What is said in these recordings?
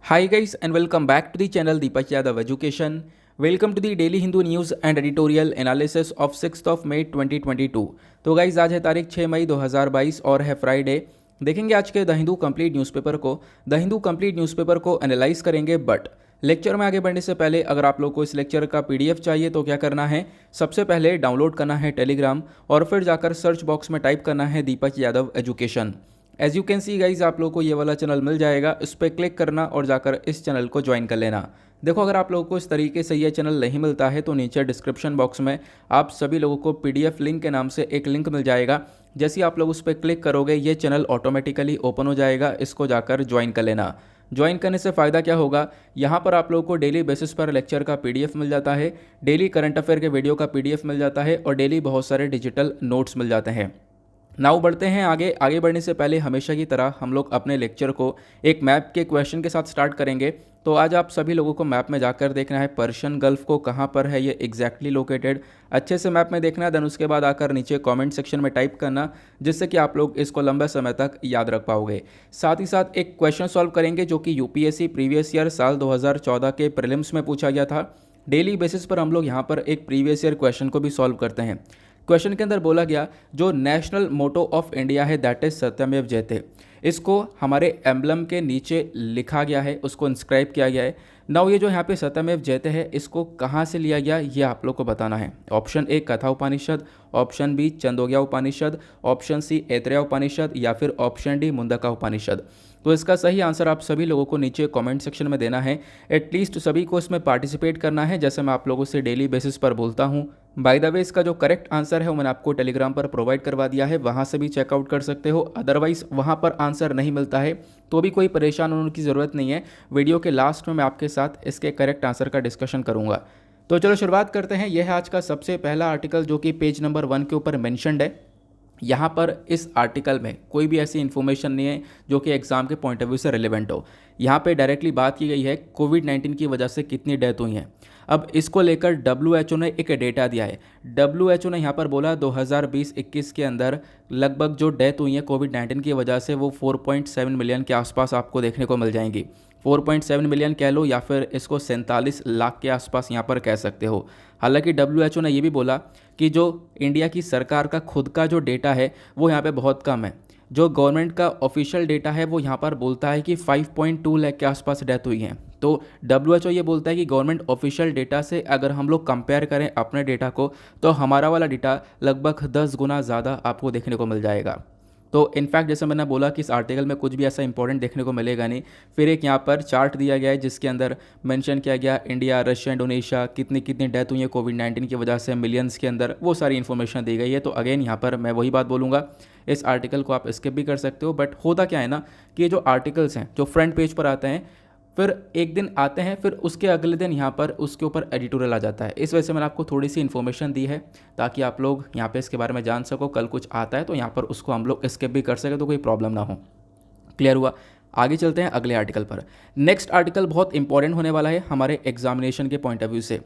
Hi guys and welcome back to the channel Deepak Yadav Education. Welcome to the daily Hindu news and editorial analysis of 6th of May 2022. तो guys आज है तारीख 6 मई 2022 और है Friday. देखेंगे आज के द हिंदू कंप्लीट न्यूज़पेपर को। द हिंदू कंप्लीट न्यूज़पेपर को एनालाइज करेंगे, बट लेक्चर में आगे बढ़ने से पहले अगर आप लोग को इस लेक्चर का पीडीएफ चाहिए तो क्या करना है, सबसे पहले डाउनलोड करना है टेलीग्राम और फिर जाकर सर्च बॉक्स में टाइप करना है Deepak Yadav education. As you can see guys आप लोगों को ये वाला चैनल मिल जाएगा, इस पर क्लिक करना और जाकर इस चैनल को ज्वाइन कर लेना। देखो, अगर आप लोगों को इस तरीके से ये चैनल नहीं मिलता है तो नीचे डिस्क्रिप्शन बॉक्स में आप सभी लोगों को पीडीएफ लिंक के नाम से एक लिंक मिल जाएगा। जैसे आप लोग उस पर क्लिक करोगे ये चैनल ऑटोमेटिकली ओपन हो जाएगा, इसको जाकर ज्वाइन कर लेना। ज्वाइन करने से फ़ायदा क्या होगा, यहाँ पर आप लोगों को डेली बेसिस पर लेक्चर का पीडीएफ मिल जाता है, डेली करंट अफेयर के वीडियो का पीडीएफ मिल जाता है और डेली बहुत सारे डिजिटल नोट्स मिल जाते हैं। नाउ बढ़ते हैं आगे बढ़ने से पहले हमेशा की तरह हम लोग अपने लेक्चर को एक मैप के क्वेश्चन के साथ स्टार्ट करेंगे। तो आज आप सभी लोगों को मैप में जाकर देखना है पर्शियन गल्फ को कहाँ पर है ये एग्जैक्टली लोकेटेड, अच्छे से मैप में देखना है। देन उसके बाद आकर नीचे कमेंट सेक्शन में टाइप करना, जिससे कि आप लोग इसको लंबे समय तक याद रख पाओगे। साथ ही साथ एक क्वेश्चन सॉल्व करेंगे जो कि यूपीएससी प्रीवियस ईयर साल 2014 के प्रीलिम्स में पूछा गया था। डेली बेसिस पर हम लोग यहाँ पर एक प्रीवियस ईयर क्वेश्चन को भी सॉल्व करते हैं। क्वेश्चन के अंदर बोला गया जो नेशनल मोटो ऑफ इंडिया है दैट इज सत्यमेव जयते, इसको हमारे एम्बलम के नीचे लिखा गया है, उसको इंस्क्राइब किया गया है। नाउ ये जो यहाँ पे सत्यमेव जयते है इसको कहाँ से लिया गया ये आप लोग को बताना है। ऑप्शन ए कथा उपनिषद, ऑप्शन बी चंदोग्या उपनिषद, ऑप्शन सी ऐतरेय उपनिषद या फिर ऑप्शन डी मुंडका उपनिषद। तो इसका सही आंसर आप सभी लोगों को नीचे कमेंट सेक्शन में देना है। एटलीस्ट सभी को इसमें पार्टिसिपेट करना है, जैसे मैं आप लोगों से डेली बेसिस पर बोलता हूँ। बाय द वे इसका जो करेक्ट आंसर है वो मैंने आपको टेलीग्राम पर प्रोवाइड करवा दिया है, वहाँ से भी चेकआउट कर सकते हो। अदरवाइज़ वहाँ पर आंसर नहीं मिलता है तो भी कोई परेशान होने की ज़रूरत नहीं है। वीडियो के लास्ट में मैं आपके साथ इसके करेक्ट आंसर का डिस्कशन करूँगा। तो चलो शुरुआत करते हैं। यह है आज का सबसे पहला आर्टिकल जो कि पेज नंबर 1 के ऊपर मैंशनड है। यहाँ पर इस आर्टिकल में कोई भी ऐसी इन्फॉर्मेशन नहीं है जो कि एग्ज़ाम के पॉइंट ऑफ व्यू से रिलेवेंट हो। यहाँ पे डायरेक्टली बात की गई है कोविड-19 की वजह से कितनी डेथ हुई हैं। अब इसको लेकर WHO ने एक डेटा दिया है। WHO ने यहाँ पर बोला 2020-21 के अंदर लगभग जो डेथ हुई है कोविड-19 की वजह से वो 4.7 मिलियन के आसपास आपको देखने को मिल जाएंगी। 4.7 मिलियन कह लो या फिर इसको 47 लाख के आसपास यहाँ पर कह सकते हो। हालांकि WHO ने यह भी बोला कि जो इंडिया की सरकार का खुद का जो डेटा है वो यहाँ पे बहुत कम है। जो गवर्नमेंट का ऑफिशियल डेटा है वो यहाँ पर बोलता है कि 5.2 लाख के आसपास डेथ हुई हैं। तो WHO ये बोलता है कि गवर्नमेंट ऑफिशियल डेटा से अगर हम लोग कंपेयर करें अपने डेटा को तो हमारा वाला डेटा लगभग 10 गुना ज़्यादा आपको देखने को मिल जाएगा। तो इनफैक्ट जैसे मैंने बोला कि इस आर्टिकल में कुछ भी ऐसा इंपॉर्टेंट देखने को मिलेगा नहीं। फिर एक यहाँ पर चार्ट दिया गया है जिसके अंदर मेंशन किया गया इंडिया, रशिया, इंडोनेशिया कितनी कितनी डेथ हुई है कोविड-19 की वजह से मिलियंस के अंदर, वो सारी इन्फॉर्मेशन दी गई है। तो अगेन यहाँ पर मैं वही बात बोलूँगा, इस आर्टिकल को आप स्किप भी कर सकते हो। बट होता क्या है ना कि ये जो आर्टिकल्स हैं जो फ्रंट पेज पर आते हैं फिर एक दिन आते हैं, फिर उसके अगले दिन यहाँ पर उसके ऊपर एडिटोरियल आ जाता है। इस वजह से मैंने आपको थोड़ी सी इन्फॉर्मेशन दी है ताकि आप लोग यहाँ पे इसके बारे में जान सको। कल कुछ आता है तो यहाँ पर उसको हम लोग स्किप भी कर सकें तो कोई प्रॉब्लम ना हो। क्लियर हुआ? आगे चलते हैं अगले आर्टिकल पर। नेक्स्ट आर्टिकल बहुत इंपॉर्टेंट होने वाला है हमारे एग्जामिनेशन के पॉइंट ऑफ व्यू से।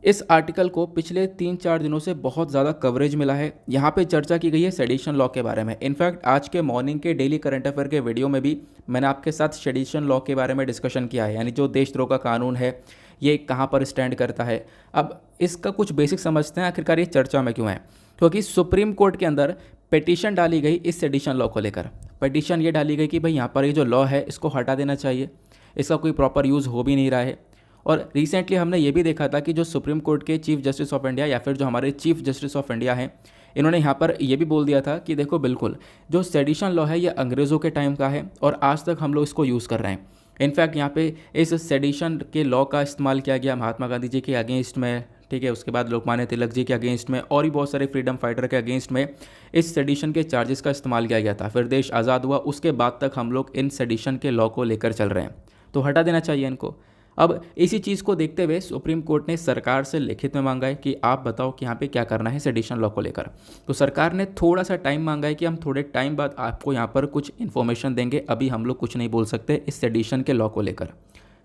इस आर्टिकल को पिछले 3-4 दिनों से बहुत ज़्यादा कवरेज मिला है। यहाँ पे चर्चा की गई है सेडिशन लॉ के बारे में। इनफैक्ट आज के मॉर्निंग के डेली करंट अफेयर के वीडियो में भी मैंने आपके साथ सेडिशन लॉ के बारे में डिस्कशन किया है, यानी जो देशद्रोह का कानून है ये कहाँ पर स्टैंड करता है। अब इसका कुछ बेसिक समझते हैं आखिरकार ये चर्चा में क्यों है। क्योंकि सुप्रीम कोर्ट के अंदर पिटीशन डाली गई इस सेडिशन लॉ को लेकर। पिटीशन ये डाली गई कि भाई यहाँ पर ये जो लॉ है इसको हटा देना चाहिए, इसका कोई प्रॉपर यूज़ हो भी नहीं रहा है। और रिसेंटली हमने ये भी देखा था कि जो सुप्रीम कोर्ट के चीफ जस्टिस ऑफ इंडिया या फिर जो हमारे चीफ जस्टिस ऑफ इंडिया हैं, इन्होंने यहाँ पर ये भी बोल दिया था कि देखो बिल्कुल जो सेडिशन लॉ है ये अंग्रेज़ों के टाइम का है और आज तक हम लोग इसको यूज़ कर रहे हैं। इनफैक्ट यहाँ पे इस सेडिशन के लॉ का इस्तेमाल किया गया महात्मा गांधी जी के अगेंस्ट में, ठीक है, उसके बाद लोकमान्य तिलक जी के अगेंस्ट में और भी बहुत सारे फ्रीडम फाइटर के अगेंस्ट में इस सेडिशन के चार्जेस का इस्तेमाल किया गया था। फिर देश आज़ाद हुआ, उसके बाद तक हम लोग इन सेडिशन के लॉ को लेकर चल रहे हैं, तो हटा देना चाहिए इनको। अब इसी चीज़ को देखते हुए सुप्रीम कोर्ट ने सरकार से लिखित में मांगा है कि आप बताओ कि यहाँ पे क्या करना है सेडिशन लॉ को लेकर। तो सरकार ने थोड़ा सा टाइम मांगा है कि हम थोड़े टाइम बाद आपको यहाँ पर कुछ इन्फॉर्मेशन देंगे, अभी हम लोग कुछ नहीं बोल सकते इस सेडिशन के लॉ को लेकर।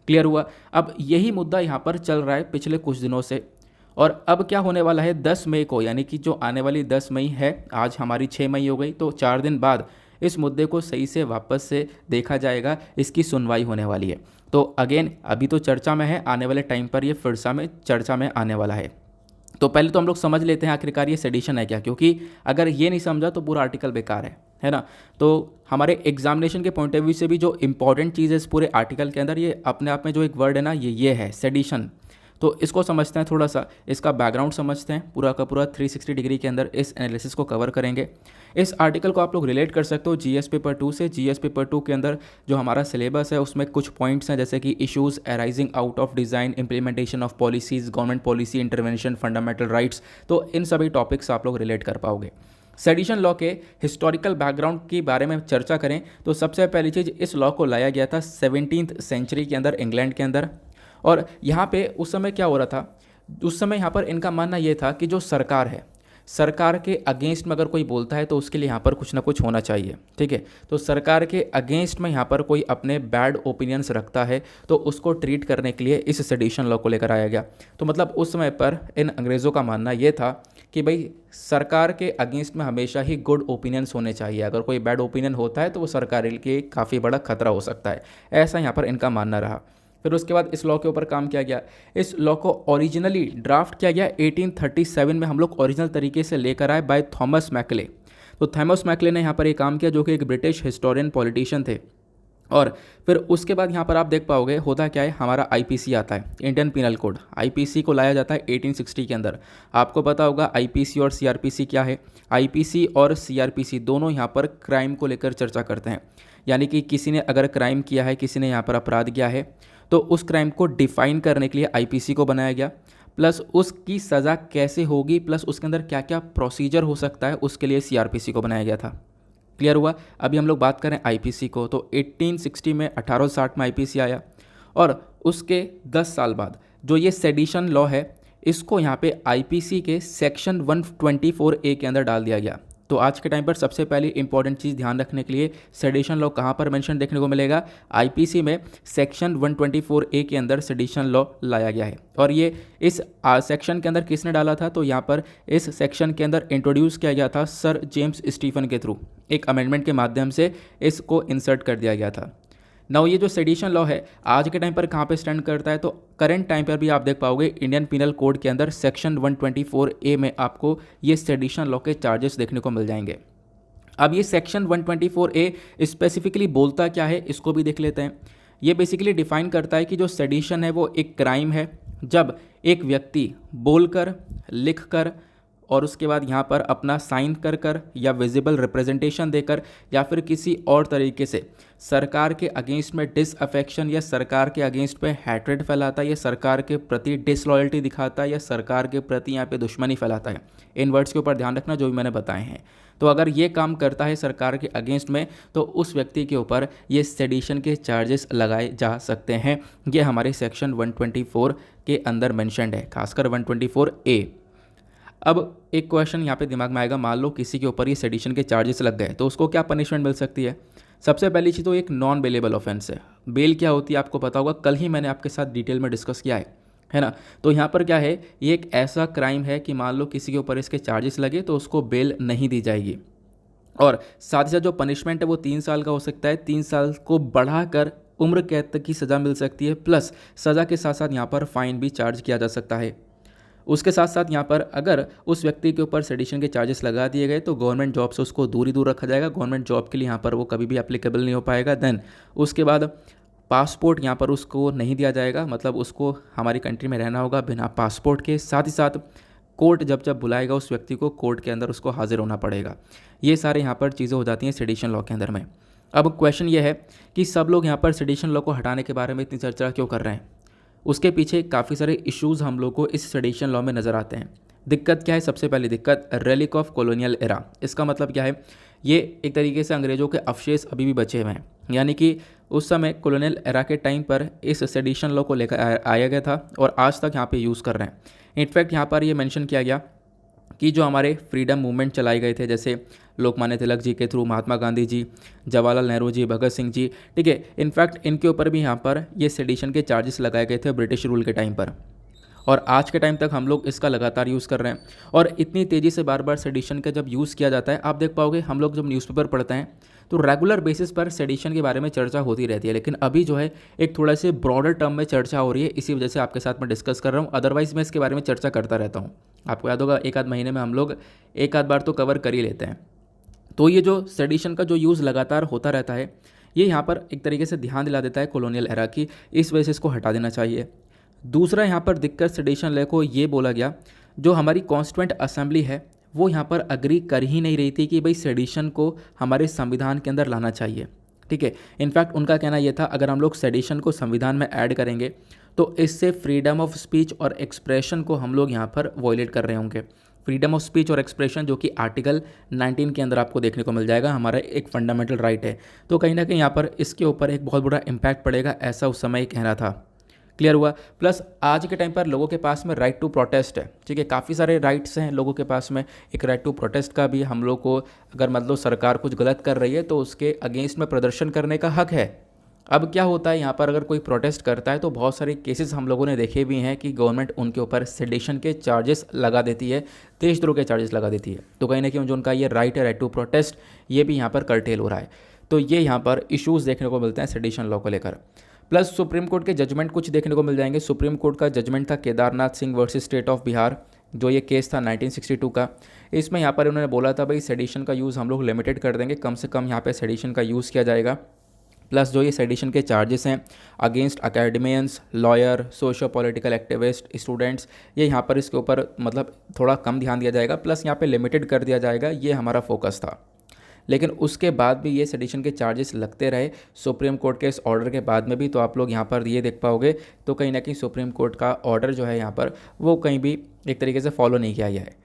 क्लियर हुआ? अब यही मुद्दा यहाँ पर चल रहा है पिछले कुछ दिनों से। और अब क्या होने वाला है 10 मई को, यानी कि जो आने वाली 10 मई है, आज हमारी 6 मई हो गई, तो 4 दिन बाद इस मुद्दे को सही से वापस से देखा जाएगा, इसकी सुनवाई होने वाली है। तो अगेन अभी तो चर्चा में है, आने वाले टाइम पर ये फिर से चर्चा में आने वाला है। तो पहले तो हम लोग समझ लेते हैं आखिरकार ये सेडिशन है क्या, क्योंकि अगर ये नहीं समझा तो पूरा आर्टिकल बेकार है ना। तो हमारे एग्जामिनेशन के पॉइंट ऑफ व्यू से भी जो इंपॉर्टेंट चीज़ है इस पूरे आर्टिकल के अंदर, ये अपने आप में जो एक वर्ड है ना, ये है सेडिशन। तो इसको समझते हैं, थोड़ा सा इसका बैकग्राउंड समझते हैं, पूरा का पूरा 360 डिग्री के अंदर इस एनालिसिस को कवर करेंगे। इस आर्टिकल को आप लोग रिलेट कर सकते हो जीएस पेपर 2 से। जीएस पेपर 2 के अंदर जो हमारा सिलेबस है उसमें कुछ पॉइंट्स हैं, जैसे कि issues arising out of design, implementation of policies, government policy, intervention, fundamental rights. तो इन सभी टॉपिक्स आप लोग रिलेट कर पाओगे। सेडिशन लॉ के हिस्टोरिकल बैकग्राउंड के बारे में चर्चा करें तो सबसे पहली चीज़, इस लॉ को लाया गया था 17th सेंचुरी के अंदर इंग्लैंड के अंदर। और यहाँ पे उस समय क्या हो रहा था, उस समय यहाँ पर इनका मानना ये था कि जो सरकार है, सरकार के अगेंस्ट में अगर कोई बोलता है तो उसके लिए यहाँ पर कुछ ना कुछ होना चाहिए, ठीक है। तो सरकार के अगेंस्ट में यहाँ पर कोई अपने बैड ओपिनियंस रखता है तो उसको ट्रीट करने के लिए इस सेडिशन लॉ को लेकर आया गया। तो मतलब उस समय पर इन अंग्रेज़ों का मानना ये था कि भाई सरकार के अगेंस्ट में हमेशा ही गुड ओपिनियंस होने चाहिए, अगर कोई बैड ओपिनियन होता है तो वो सरकार के लिए काफ़ी बड़ा खतरा हो सकता है, ऐसा यहाँ पर इनका मानना रहा। फिर उसके बाद इस लॉ के ऊपर काम किया गया। इस लॉ को ओरिजिनली ड्राफ्ट किया गया 1837 में, हम लोग ओरिजिनल तरीके से लेकर आए बाय थॉमस मैकले। तो थॉमस मैकले ने यहाँ पर एक काम किया, जो कि एक ब्रिटिश हिस्टोरियन पॉलिटिशियन थे। और फिर उसके बाद यहाँ पर आप देख पाओगे होता क्या है, हमारा आईपीसी आता है, इंडियन पिनल कोड। आईपीसी को लाया जाता है 1860 के अंदर। आपको पता होगा आईपीसी और सीआरपीसी क्या है। आईपीसी और सीआरपीसी दोनों यहाँ पर क्राइम को लेकर चर्चा करते हैं, यानी कि किसी ने अगर क्राइम किया है, किसी ने यहाँ पर अपराध किया है, तो उस क्राइम को डिफाइन करने के लिए आईपीसी को बनाया गया, प्लस उसकी सज़ा कैसे होगी, प्लस उसके अंदर क्या क्या प्रोसीजर हो सकता है, उसके लिए सीआरपीसी को बनाया गया था। क्लियर हुआ। अभी हम लोग बात करें आईपीसी को, तो 1860 में 1860 में आईपीसी आया, और उसके 10 साल बाद जो ये सेडिशन लॉ है, इसको यहाँ पे आईपीसी के सेक्शन 124A के अंदर डाल दिया गया। तो आज के टाइम पर सबसे पहली इंपॉर्टेंट चीज़ ध्यान रखने के लिए, सेडिशन लॉ कहाँ पर मेंशन देखने को मिलेगा, आईपीसी में सेक्शन 124A के अंदर सेडिशन लॉ लाया गया है। और ये इस सेक्शन के अंदर किसने डाला था, तो यहाँ पर इस सेक्शन के अंदर इंट्रोड्यूस किया गया था सर जेम्स स्टीफन के थ्रू, एक अमेंडमेंट के माध्यम से इसको इंसर्ट कर दिया गया था। नाउ ये जो सेडिशन लॉ है आज के टाइम पर कहाँ पे स्टैंड करता है, तो करंट टाइम पर भी आप देख पाओगे इंडियन पिनल कोड के अंदर सेक्शन 124A में आपको ये सेडिशन लॉ के चार्जेस देखने को मिल जाएंगे। अब ये सेक्शन 124A स्पेसिफिकली बोलता क्या है, इसको भी देख लेते हैं। ये बेसिकली डिफाइन करता है कि जो सेडिशन है वो एक क्राइम है जब एक व्यक्ति बोलकर, लिखकर और उसके बाद यहाँ पर अपना साइन कर कर या विजिबल रिप्रेजेंटेशन देकर या फिर किसी और तरीके से सरकार के अगेंस्ट में डिसअफेक्शन या सरकार के अगेंस्ट में हैट्रेड फैलाता है या सरकार के प्रति डिसलॉयल्टी दिखाता है या सरकार के प्रति यहाँ पे दुश्मनी फैलाता है। इन वर्ड्स के ऊपर ध्यान रखना जो भी मैंने बताए हैं। तो अगर ये काम करता है सरकार के अगेंस्ट में तो उस व्यक्ति के ऊपर ये सेडिशन के चार्जेस लगाए जा सकते हैं। ये हमारे सेक्शन 124 के अंदर मैंशनड है, खासकर 124A। अब एक क्वेश्चन यहाँ पे दिमाग में आएगा, मान लो किसी के ऊपर ये सेडिशन के चार्जेस लग गए तो उसको क्या पनिशमेंट मिल सकती है। सबसे पहली चीज़ तो एक नॉन बेलेबल ऑफेंस है। बेल क्या होती है आपको पता होगा, कल ही मैंने आपके साथ डिटेल में डिस्कस किया है ना। तो यहाँ पर क्या है, ये एक ऐसा क्राइम है कि मान लो किसी के ऊपर इसके चार्जेस लगे तो उसको बेल नहीं दी जाएगी। और साथ ही साथ जो पनिशमेंट है वो 3 साल का हो सकता है, 3 साल को बढ़ाकर उम्र कैद तक की सज़ा मिल सकती है, प्लस सज़ा के साथ साथ यहाँ पर फाइन भी चार्ज किया जा सकता है। उसके साथ साथ यहाँ पर अगर उस व्यक्ति के ऊपर सेडिशन के चार्जेस लगा दिए गए तो गवर्नमेंट जॉब से उसको दूर ही दूर रखा जाएगा, गवर्नमेंट जॉब के लिए यहाँ पर वो कभी भी एप्लीकेबल नहीं हो पाएगा। देन उसके बाद पासपोर्ट यहाँ पर उसको नहीं दिया जाएगा, मतलब उसको हमारी कंट्री में रहना होगा बिना पासपोर्ट के। साथ ही साथ कोर्ट जब जब बुलाएगा उस व्यक्ति को, कोर्ट के अंदर उसको हाजिर होना पड़ेगा। ये सारे यहाँ पर चीज़ें हो जाती हैं सेडिशन लॉ के अंदर में। अब क्वेश्चन ये है कि सब लोग यहाँ पर सेडिशन लॉ को हटाने के बारे में इतनी चर्चा क्यों कर रहे हैं। उसके पीछे काफ़ी सारे इश्यूज़ हम लोग को इस सेडिशन लॉ में नज़र आते हैं। दिक्कत क्या है, सबसे पहली दिक्कत रेलिक ऑफ कॉलोनियल एरा। इसका मतलब क्या है, ये एक तरीके से अंग्रेज़ों के अवशेष अभी भी बचे हुए हैं, यानी कि उस समय कॉलोनियल एरा के टाइम पर इस सेडिशन लॉ को लेकर आया गया था और आज तक यहाँ पे यूज़ कर रहे हैं। इनफैक्ट यहाँ पर ये मेंशन किया गया कि जो हमारे फ्रीडम मूवमेंट चलाए गए थे, जैसे लोकमान्य तिलक जी के थ्रू, महात्मा गांधी जी, जवाहरलाल नेहरू जी, भगत सिंह जी, ठीक है, इनफैक्ट इनके ऊपर भी यहाँ पर ये सेडिशन के चार्जेस लगाए गए थे ब्रिटिश रूल के टाइम पर। और आज के टाइम तक हम लोग इसका लगातार यूज़ कर रहे हैं। और इतनी तेज़ी से बार बार सेडिशन का जब यूज़ किया जाता है, आप देख पाओगे हम लोग जब न्यूज़पेपर पढ़ते हैं तो रेगुलर बेसिस पर सेडिशन के बारे में चर्चा होती रहती है, लेकिन अभी जो है एक थोड़ा से ब्रॉडर टर्म में चर्चा हो रही है, इसी वजह से आपके साथ मैं डिस्कस कर रहा हूँ। अदरवाइज मैं इसके बारे में चर्चा करता रहता हूँ। आपको याद होगा एक आध महीने में हम लोग एक आध बार तो कवर कर ही लेते हैं। तो ये जो सेडिशन का जो यूज़ लगातार होता रहता है, ये यहाँ पर एक तरीके से ध्यान दिला देता है कॉलोनियल एरा की, इस वजह से इसको हटा देना चाहिए। दूसरा यहाँ पर दिक्कत सेडिशन लॉ को ये बोला गया, जो हमारी कॉन्स्टिट्यूएंट असेंबली है वो यहाँ पर अग्री कर ही नहीं रही थी कि भाई सेडिशन को हमारे संविधान के अंदर लाना चाहिए। ठीक है, इनफैक्ट उनका कहना यह था अगर हम लोग सेडिशन को संविधान में ऐड करेंगे तो इससे फ्रीडम ऑफ स्पीच और एक्सप्रेशन को हम लोग यहाँ पर वॉयलेट कर रहे होंगे। फ्रीडम ऑफ स्पीच और एक्सप्रेशन जो कि आर्टिकल 19 के अंदर आपको देखने को मिल जाएगा, हमारा एक फंडामेंटल राइट है। तो कहीं ना कहीं यहाँ पर इसके ऊपर एक बहुत बड़ा इम्पैक्ट पड़ेगा, ऐसा उस समय कहना था। क्लियर हुआ। प्लस आज के टाइम पर लोगों के पास में राइट टू प्रोटेस्ट है। ठीक है, काफ़ी सारे राइट्स हैं लोगों के पास में। एक राइट टू प्रोटेस्ट का भी हम लोग को, अगर मतलब सरकार कुछ गलत कर रही है तो उसके अगेंस्ट में प्रदर्शन करने का हक है। अब क्या होता है यहाँ पर, अगर कोई प्रोटेस्ट करता है तो बहुत सारे केसेस हम लोगों ने देखे भी हैं कि गवर्नमेंट उनके ऊपर सेडिशन के चार्जेस लगा देती है, देशद्रोह के चार्जेस लगा देती है। तो कहीं ना कहीं जो उनका ये राइट है, राइट टू प्रोटेस्ट, ये भी यहाँ पर कर्टेल हो रहा है। तो ये यहाँ पर इश्यूज़ देखने को मिलते हैं सेडिशन लॉ को लेकर। प्लस सुप्रीम कोर्ट के जजमेंट कुछ देखने को मिल जाएंगे। सुप्रीम कोर्ट का जजमेंट था Kedarnath Singh versus state of Bihar, जो ये केस था 1962 का। इसमें यहाँ पर उन्होंने बोला था भाई सेडिशन का यूज़ हम लोग लिमिटेड कर देंगे, कम से कम यहाँ पे सेडिशन का यूज़ किया जाएगा। प्लस जो ये सेडिशन के चार्जेस हैं against academicians, lawyer, socio political activist, students, ये यहाँ पर इसके ऊपर मतलब थोड़ा कम ध्यान दिया जाएगा, प्लस यहाँ पे लिमिटेड कर दिया जाएगा, ये हमारा फोकस था। लेकिन उसके बाद भी ये सेडिशन के चार्जेस लगते रहे सुप्रीम कोर्ट के इस ऑर्डर के बाद में भी। तो आप लोग यहाँ पर ये देख पाओगे, तो कहीं ना कहीं सुप्रीम कोर्ट का ऑर्डर जो है यहाँ पर वो कहीं भी एक तरीके से फॉलो नहीं किया गया है।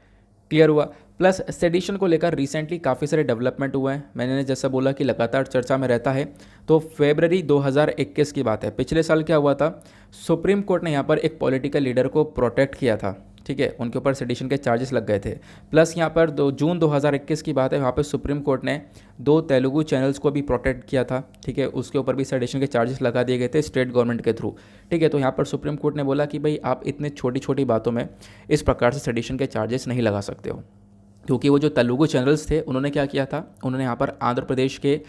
क्लियर हुआ। प्लस सेडिशन को लेकर रिसेंटली काफ़ी सारे डेवलपमेंट हुए हैं। मैंने जैसा बोला कि लगातार चर्चा में रहता है। तो फरवरी 2021 की बात है, पिछले साल क्या हुआ था, सुप्रीम कोर्ट ने यहाँ पर एक पॉलिटिकल लीडर को प्रोटेक्ट किया था। ठीक है, उनके ऊपर सेडिशन के चार्जेस लग गए थे। प्लस यहाँ पर जून 2021 की बात है, वहाँ पर सुप्रीम कोर्ट ने 2 तेलुगु चैनल्स को भी प्रोटेक्ट किया था। ठीक है, उसके ऊपर भी सेडिशन के चार्जेस लगा दिए गए थे स्टेट गवर्नमेंट के थ्रू। ठीक है, तो यहाँ पर सुप्रीम कोर्ट ने बोला कि भाई आप इतने छोटी छोटी बातों में इस प्रकार से सेडिशन के चार्जेस नहीं लगा सकते हो। क्योंकि वो जो तेलुगु चैनल्स थे उन्होंने क्या किया था, उन्होंने यहाँ पर आंध्र प्रदेश के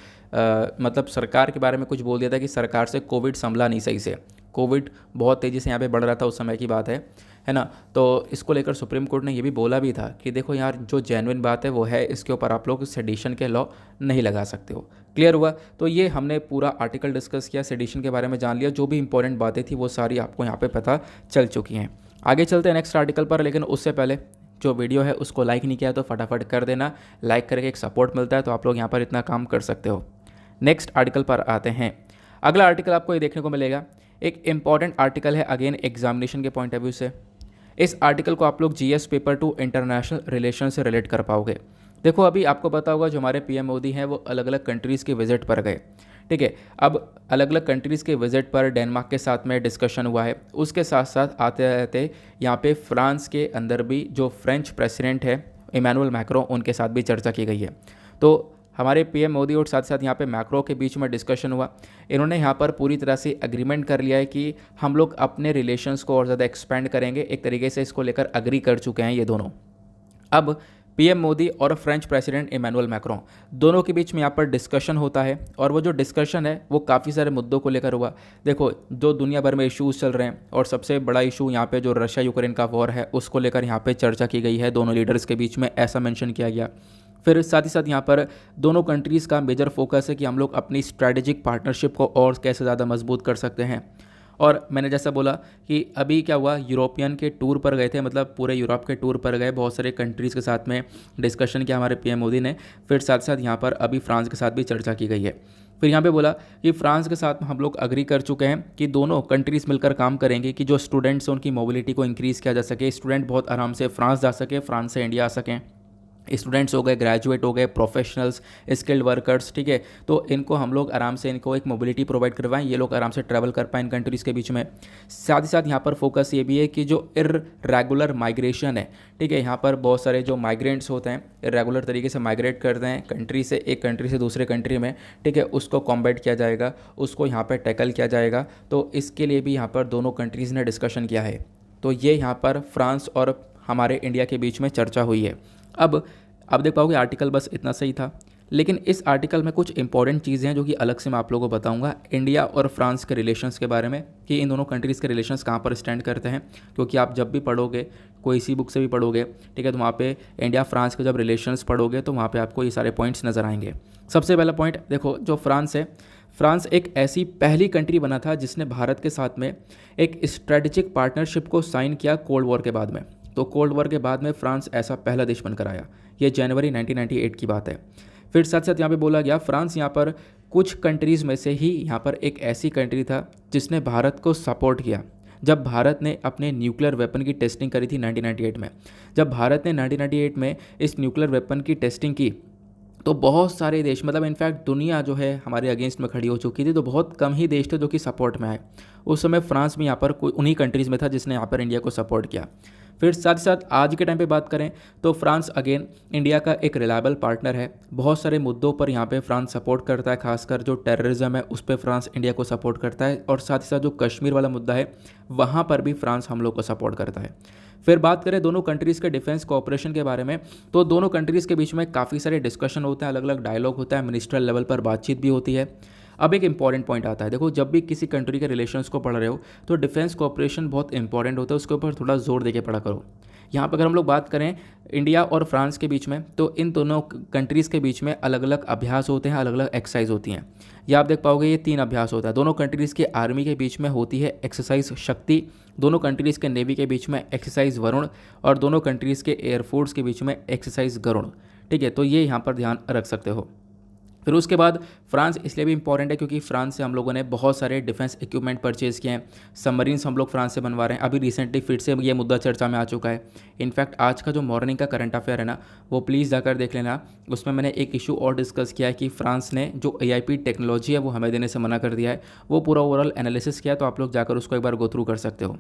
मतलब सरकार के बारे में कुछ बोल दिया था कि सरकार से कोविड संभला नहीं सही से, कोविड बहुत तेज़ी से यहाँ पे बढ़ रहा था उस समय की बात है ना। तो इसको लेकर सुप्रीम कोर्ट ने ये भी बोला भी था कि देखो यार जो जेन्युइन बात है वो है, इसके ऊपर आप लोग सेडिशन के लॉ नहीं लगा सकते हो। क्लियर हुआ। तो ये हमने पूरा आर्टिकल डिस्कस किया, सेडिशन के बारे में जान लिया, जो भी इंपॉर्टेंट बातें थी वो सारी आपको यहाँ पर पता चल चुकी हैं। आगे चलते हैं नेक्स्ट आर्टिकल पर, लेकिन उससे पहले जो वीडियो है उसको लाइक नहीं किया तो फटाफट कर देना। लाइक करके एक सपोर्ट मिलता है, तो आप लोग यहाँ पर इतना काम कर सकते हो। नेक्स्ट आर्टिकल पर आते हैं। अगला आर्टिकल आपको ये देखने को मिलेगा, एक इंपॉर्टेंट आर्टिकल है अगेन एग्जामिनेशन के पॉइंट ऑफ व्यू से। इस आर्टिकल को आप लोग जीएस पेपर 2 इंटरनेशनल रिलेशन से रिलेट कर पाओगे। देखो अभी आपको पता होगा जो हमारे पीएम मोदी हैं वो अलग अलग कंट्रीज़ के विजिट पर गए। ठीक है, अब अलग अलग कंट्रीज़ के विजिट पर डेनमार्क के साथ में डिस्कशन हुआ है। उसके साथ साथ आते आते यहाँ पे फ्रांस के अंदर भी जो फ्रेंच प्रेसिडेंट है इमैनुअल मैक्रो, उनके साथ भी चर्चा की गई है। तो हमारे पीएम मोदी और साथ साथ यहाँ पे मैक्रो के बीच में डिस्कशन हुआ। इन्होंने यहाँ पर पूरी तरह से एग्रीमेंट कर लिया है कि हम लोग अपने रिलेशंस को और ज़्यादा एक्सपेंड करेंगे। एक तरीके से इसको लेकर अग्री कर चुके हैं ये दोनों। अब पीएम मोदी और फ्रेंच प्रेसिडेंट इमैनुअल मैक्रों दोनों के बीच में यहाँ पर डिस्कशन होता है, और वो जो डिस्कशन है वो काफ़ी सारे मुद्दों को लेकर हुआ। देखो जो दुनिया भर में इश्यूज़ चल रहे हैं, और सबसे बड़ा इशू यहाँ पे जो रशिया यूक्रेन का वॉर है उसको लेकर यहाँ पे चर्चा की गई है दोनों लीडर्स के बीच में, ऐसा मेंशन किया गया। फिर साथ ही साथ यहाँ पर दोनों कंट्रीज़ का मेजर फोकस है कि हम लोग अपनी स्ट्रैटेजिक पार्टनरशिप को और कैसे ज़्यादा मजबूत कर सकते हैं। और मैंने जैसा बोला कि अभी क्या हुआ, यूरोपियन के टूर पर गए थे, मतलब पूरे यूरोप के टूर पर गए, बहुत सारे कंट्रीज़ के साथ में डिस्कशन किया हमारे पीएम मोदी ने। फिर साथ साथ यहाँ पर अभी फ्रांस के साथ भी चर्चा की गई है। फिर यहाँ पे बोला कि फ्रांस के साथ हम लोग अग्री कर चुके हैं कि दोनों कंट्रीज़ मिलकर काम करेंगे कि जो स्टूडेंट्स हैं उनकी मोबिलिटी को इंक्रीज़ किया जा सके, स्टूडेंट बहुत आराम से फ्रांस जा सके, फ्रांस से इंडिया आ सकें। स्टूडेंट्स हो गए, ग्रेजुएट हो गए, प्रोफेशनल्स, स्किल्ड वर्कर्स। ठीक है, तो इनको हम लोग आराम से इनको एक मोबिलिटी प्रोवाइड करवाएं, ये लोग आराम से ट्रैवल कर पाएँ इन कंट्रीज़ के बीच में। साथ ही साथ यहाँ पर फोकस ये भी है कि जो इर्रेगुलर माइग्रेशन है, ठीक है, यहाँ पर बहुत सारे जो माइग्रेंट्स होते हैं इर्रेगुलर तरीके से माइग्रेट करते हैं कंट्री से, एक कंट्री से दूसरे कंट्री में, ठीक है, उसको कॉम्बैट किया जाएगा, उसको यहाँ पर टैकल किया जाएगा। तो इसके लिए भी यहाँ पर दोनों कंट्रीज़ ने डिस्कशन किया है। तो ये यहाँ पर फ्रांस और हमारे इंडिया के बीच में चर्चा हुई है। अब देख पाओगे आर्टिकल बस इतना सही था, लेकिन इस आर्टिकल में कुछ इंपॉर्टेंट चीज़ें हैं जो कि अलग से मैं आप लोगों को बताऊंगा इंडिया और फ्रांस के रिलेशंस के बारे में, कि इन दोनों कंट्रीज़ के रिलेशंस कहाँ पर स्टैंड करते हैं। क्योंकि आप जब भी पढ़ोगे, कोई सी बुक से भी पढ़ोगे, ठीक है, तो वहाँ पे इंडिया फ्रांस के जब रिलेशंस पढ़ोगे तो वहाँ पे आपको ये सारे पॉइंट्स नज़र आएंगे। सबसे पहला पॉइंट देखो, जो फ्रांस है, फ्रांस एक ऐसी पहली कंट्री बना था जिसने भारत के साथ में एक स्ट्रेटेजिक पार्टनरशिप को साइन किया कोल्ड वॉर के बाद में। तो कोल्ड वॉर के बाद में फ्रांस ऐसा पहला देश बनकर आया। ये जनवरी 1998 की बात है। फिर साथ साथ यहाँ पे बोला गया फ्रांस यहाँ पर कुछ कंट्रीज़ में से ही यहाँ पर एक ऐसी कंट्री था जिसने भारत को सपोर्ट किया जब भारत ने अपने न्यूक्लियर वेपन की टेस्टिंग करी थी 1998 में। जब भारत ने 1998 में इस न्यूक्लियर वेपन की टेस्टिंग की तो बहुत सारे देश, मतलब इनफैक्ट दुनिया जो है हमारे अगेंस्ट में खड़ी हो चुकी थी, तो बहुत कम ही देश थे जो कि सपोर्ट में आए। उस समय फ्रांस भी यहाँ पर कोई उन्हीं कंट्रीज़ में था जिसने यहाँ पर इंडिया को सपोर्ट किया। फिर साथ ही साथ आज के टाइम पे बात करें तो फ्रांस अगेन इंडिया का एक रिलायबल पार्टनर है। बहुत सारे मुद्दों पर यहाँ पे फ्रांस सपोर्ट करता है, खासकर जो टेररिज्म है उस पर फ्रांस इंडिया को सपोर्ट करता है, और साथ ही साथ जो कश्मीर वाला मुद्दा है वहाँ पर भी फ्रांस हम लोग को सपोर्ट करता है। फिर बात करें दोनों कंट्रीज़ के डिफेंस कोऑपरेशन के बारे में, तो दोनों कंट्रीज़ के बीच में काफ़ी सारे डिस्कशन होते हैं, अलग अलग डायलॉग होता है, मिनिस्ट्रियल लेवल पर बातचीत भी होती है। अब एक इंपॉर्टेंट पॉइंट आता है, देखो जब भी किसी कंट्री के रिलेशंस को पढ़ रहे हो तो डिफेंस कोऑपरेशन बहुत इंपॉर्टेंट होता है, उसके ऊपर थोड़ा जोर देके पढ़ा करो। यहाँ पर अगर हम लोग बात करें इंडिया और फ्रांस के बीच में, तो इन दोनों कंट्रीज़ के बीच में अलग अलग अभ्यास होते हैं, अलग अलग एक्सरसाइज होती हैं। ये आप देख पाओगे, ये 3 अभ्यास होता है। दोनों कंट्रीज़ के आर्मी के बीच में होती है एक्सरसाइज शक्ति, दोनों कंट्रीज़ के नेवी के बीच में एक्सरसाइज वरुण, और दोनों कंट्रीज़ के एयरफोर्स के बीच में एक्सरसाइज गरुण। ठीक है, तो ये यहाँ पर ध्यान रख सकते हो। फिर उसके बाद फ्रांस इसलिए भी इंपॉर्टेंट है क्योंकि फ्रांस से हम लोगों ने बहुत सारे डिफेंस इक्विपमेंट परचेज़ किए हैं। सबमरीन्स हम लोग फ्रांस से बनवा रहे हैं। अभी रिसेंटली फिर से ये मुद्दा चर्चा में आ चुका है। इनफैक्ट आज का जो मॉर्निंग का करंट अफेयर है ना, वो प्लीज़ जाकर देख लेना। उसमें मैंने एक इशू और डिस्कस किया है कि फ्रांस ने जो AIP टेक्नोलॉजी है वो हमें देने से मना कर दिया है। वो पूरा ओवरऑल एनालिसिस किया, तो आप लोग जाकर उसको एक बार गो थ्रू कर सकते हो।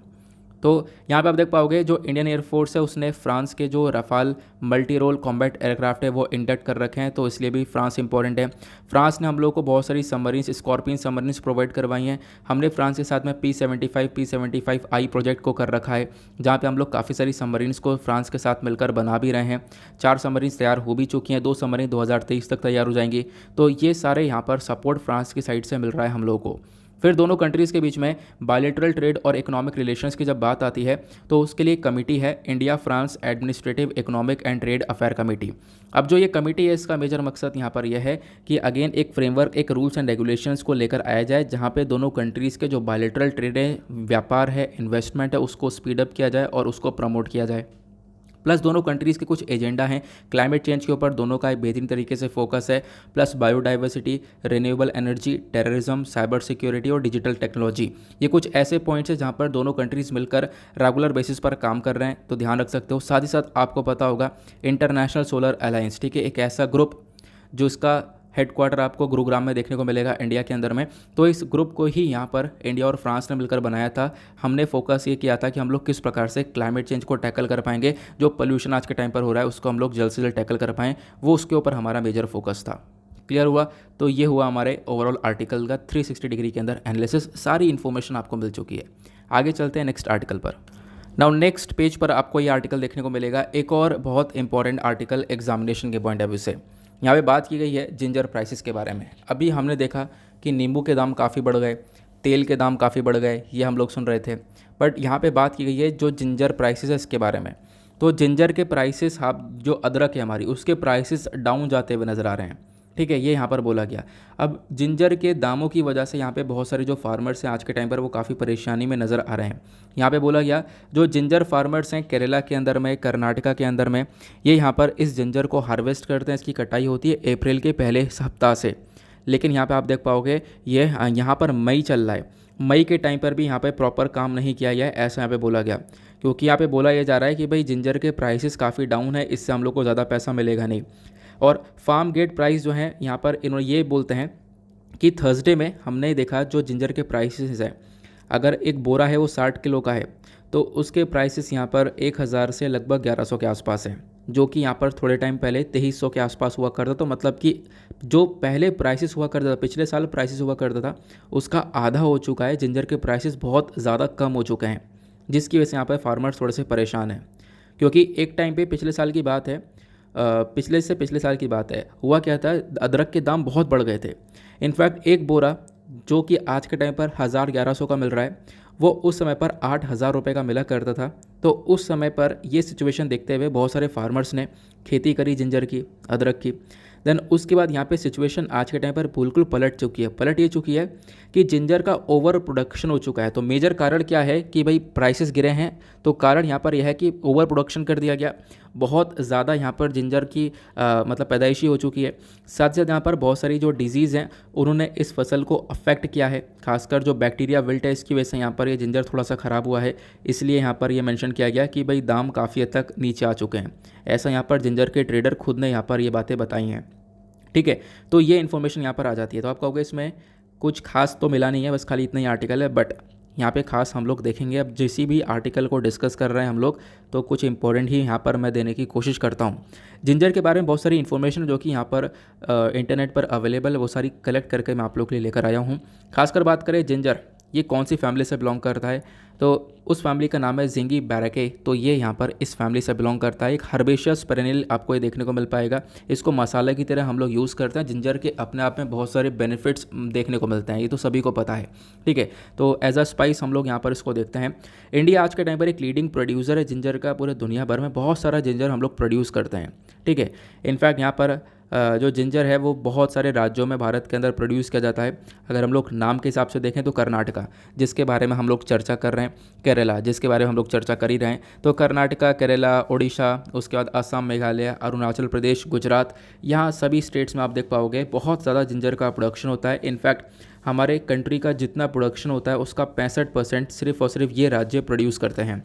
तो यहाँ पे आप देख पाओगे जो इंडियन एयरफोर्स है उसने फ्रांस के जो Rafale multi role combat aircraft है वो इंडक्ट कर रखे हैं, तो इसलिए भी फ्रांस इंपॉर्टेंट है। फ्रांस ने हम लोग को बहुत सारी सबमरीन्स, स्कॉर्पियन सबमरीन्स प्रोवाइड करवाई हैं। हमने फ्रांस के साथ में P75I प्रोजेक्ट को कर रखा है, जहाँ पे हम लोग काफ़ी सारी सबमरीन्स को फ्रांस के साथ मिलकर बना भी रहे हैं। 4 सबमरीन्स तैयार हो भी चुकी हैं, 2 सबमरीन 2023 तक तैयार हो जाएंगी। तो ये सारे यहाँ पर सपोर्ट फ्रांस की साइड से मिल रहा है हम लोग को। फिर दोनों कंट्रीज़ के बीच में बायलैटरल ट्रेड और इकोनॉमिक रिलेशंस की जब बात आती है तो उसके लिए कमेटी है, India France administrative economic and trade affair committee. अब जो ये कमेटी है इसका मेजर मकसद यहाँ पर यह है कि अगेन एक फ्रेमवर्क, एक रूल्स एंड रेगुलेशंस को लेकर आया जाए, जहाँ पे दोनों कंट्रीज़ के जो बायलैटरल ट्रेड है, व्यापार है, इन्वेस्टमेंट है, उसको स्पीडअप किया जाए और उसको प्रमोट किया जाए। प्लस दोनों कंट्रीज़ के कुछ एजेंडा हैं, क्लाइमेट चेंज के ऊपर दोनों का एक बेहतरीन तरीके से फोकस है, plus biodiversity, renewable energy, terrorism, cyber security और डिजिटल टेक्नोलॉजी। ये कुछ ऐसे पॉइंट्स हैं जहाँ पर दोनों कंट्रीज़ मिलकर रेगुलर बेसिस पर काम कर रहे हैं, तो ध्यान रख सकते हो। साथ ही साथ आपको पता होगा इंटरनेशनल सोलर अलायंस, ठीक है, एक ऐसा ग्रुप जो इसका हेडक्वार्टर आपको गुरुग्राम में देखने को मिलेगा इंडिया के अंदर में। तो इस ग्रुप को ही यहाँ पर इंडिया और फ्रांस ने मिलकर बनाया था। हमने फोकस ये किया था कि हम लोग किस प्रकार से क्लाइमेट चेंज को टैकल कर पाएंगे, जो पोल्यूशन आज के टाइम पर हो रहा है उसको हम लोग जल्द से जल्द टैकल कर पाएँ, वो उसके ऊपर हमारा मेजर फोकस था। क्लियर हुआ? तो ये हुआ हमारे ओवरऑल आर्टिकल का 360 डिग्री के अंदर एनालिसिस। सारी इन्फॉर्मेशन आपको मिल चुकी है। आगे चलते हैं नेक्स्ट आर्टिकल पर। नाउ नेक्स्ट पेज पर आपको ये आर्टिकल देखने को मिलेगा, एक और बहुत इंपॉर्टेंट आर्टिकल एग्जामिनेशन के पॉइंट ऑफ व्यू से। यहाँ पे बात की गई है जिंजर प्राइसेस के बारे में। अभी हमने देखा कि नींबू के दाम काफ़ी बढ़ गए, तेल के दाम काफ़ी बढ़ गए, ये हम लोग सुन रहे थे। बट यहाँ पे बात की गई है जो जिंजर प्राइसेस है इसके बारे में। तो जिंजर के प्राइसेस, आप जो अदरक है हमारी, उसके प्राइसेस डाउन जाते हुए नज़र आ रहे हैं। ठीक है, ये यहाँ पर बोला गया। अब जिंजर के दामों की वजह से यहाँ पे बहुत सारे जो फार्मर्स हैं आज के टाइम पर वो काफ़ी परेशानी में नज़र आ रहे हैं। यहाँ पे बोला गया जो जिंजर फार्मर्स हैं केरला के अंदर में, कर्नाटका के अंदर में, ये यहाँ पर इस जिंजर को हार्वेस्ट करते हैं। इसकी कटाई होती है अप्रैल के पहले सप्ताह से। लेकिन यहाँ पर आप देख पाओगे ये यहाँ पर मई चल रहा है, मई के टाइम पर भी यहाँ पे प्रॉपर काम नहीं किया गया है, ऐसा यहाँ पे बोला गया। क्योंकि यहाँ पे बोला यह जा रहा है कि भाई जिंजर के प्राइसेस काफ़ी डाउन है, इससे हम लोग को ज़्यादा पैसा मिलेगा नहीं। और फार्म गेट प्राइस जो है यहाँ पर इन्होंने ये बोलते हैं कि थर्सडे में हमने देखा जो जिंजर के प्राइसेस है, अगर एक बोरा है वो 60 किलो का है तो उसके प्राइसेस यहाँ पर 1000 से लगभग 1100 के आसपास है, जो कि यहाँ पर थोड़े टाइम पहले 2300 के आसपास हुआ करता। तो मतलब कि जो पहले प्राइसेस हुआ करता था, पिछले साल प्राइसेस हुआ करता था, उसका आधा हो चुका है। जिंजर के प्राइसेस बहुत ज़्यादा कम हो चुके हैं, जिसकी वजह से यहाँ पर फार्मर्स थोड़े से परेशान हैं। क्योंकि एक टाइम पे पिछले साल की बात है पिछले साल की बात है, हुआ क्या था, अदरक के दाम बहुत बढ़ गए थे। इनफैक्ट एक बोरा जो कि आज के टाइम पर 1000-1100 का मिल रहा है, वो उस समय पर 8000 रुपये का मिला करता था। तो उस समय पर ये सिचुएशन देखते हुए बहुत सारे फार्मर्स ने खेती करी जिंजर की, अदरक की। देन उसके बाद यहाँ पे सिचुएशन आज के टाइम पर बिल्कुल पलट ये चुकी है कि जिंजर का ओवर प्रोडक्शन हो चुका है। तो मेजर कारण क्या है कि भाई प्राइसेस गिरे हैं, तो कारण यहाँ पर यह है कि ओवर प्रोडक्शन कर दिया गया, बहुत ज़्यादा यहाँ पर जिंजर की मतलब पैदाइशी हो चुकी है। साथ साथ यहाँ पर बहुत सारी जो डिजीज़ हैं उन्होंने इस फसल को अफेक्ट किया है, खासकर जो बैक्टीरिया विल्ट है इसकी वजह से यहाँ पर ये जिंजर थोड़ा सा ख़राब हुआ है। इसलिए यहाँ पर ये मेंशन किया गया कि भाई दाम काफ़ी हद तक नीचे आ चुके हैं। ऐसा यहाँ पर जिंजर के ट्रेडर खुद ने यहाँ पर ये बातें बताई हैं। ठीक है, तो ये इन्फॉर्मेशन यहाँ पर आ जाती है। तो आप कहोगे इसमें कुछ खास तो मिला नहीं है, बस खाली इतना ही आर्टिकल है, बट यहाँ पे खास हम लोग देखेंगे। अब जिस भी आर्टिकल को डिस्कस कर रहे हैं हम लोग, तो कुछ इंपॉर्टेंट ही यहाँ पर मैं देने की कोशिश करता हूँ। जिंजर के बारे में बहुत सारी इन्फॉर्मेशन जो कि यहाँ पर इंटरनेट पर अवेलेबल है, वो सारी कलेक्ट करके मैं आप लोग के लिए लेकर आया हूँ। खासकर बात करें जिंजर ये कौन सी फैमिली से बिलोंग करता है, तो उस फैमिली का नाम है जिंगी बैराके। तो ये यहाँ पर इस फैमिली से बिलोंग करता है। एक हर्बेशियस पेरेनियल आपको ये देखने को मिल पाएगा। इसको मसाला की तरह हम लोग यूज़ करते हैं। जिंजर के अपने आप में बहुत सारे बेनिफिट्स देखने को मिलते हैं, ये तो सभी को पता है। ठीक है, तो एज अ स्पाइस हम लोग यहाँ पर इसको देखते हैं। इंडिया आज के टाइम पर एक लीडिंग प्रोड्यूसर है जिंजर का, पूरे दुनिया भर में बहुत सारा जिंजर हम लोग प्रोड्यूस करते हैं। ठीक है, इनफैक्ट यहाँ पर जो जिंजर है वो बहुत सारे राज्यों में भारत के अंदर प्रोड्यूस किया जाता है। अगर हम लोग नाम के हिसाब से देखें तो कर्नाटका, जिसके बारे में हम लोग चर्चा कर रहे हैं, केरला जिसके बारे में हम लोग चर्चा कर ही रहे हैं, तो कर्नाटका, केरला, ओडिशा, उसके बाद असम, मेघालय, अरुणाचल प्रदेश, गुजरात, यहाँ सभी स्टेट्स में आप देख पाओगे बहुत ज़्यादा जिंजर का प्रोडक्शन होता है। इनफैक्ट हमारे कंट्री का जितना प्रोडक्शन होता है उसका 65% सिर्फ और सिर्फ ये राज्य प्रोड्यूस करते हैं।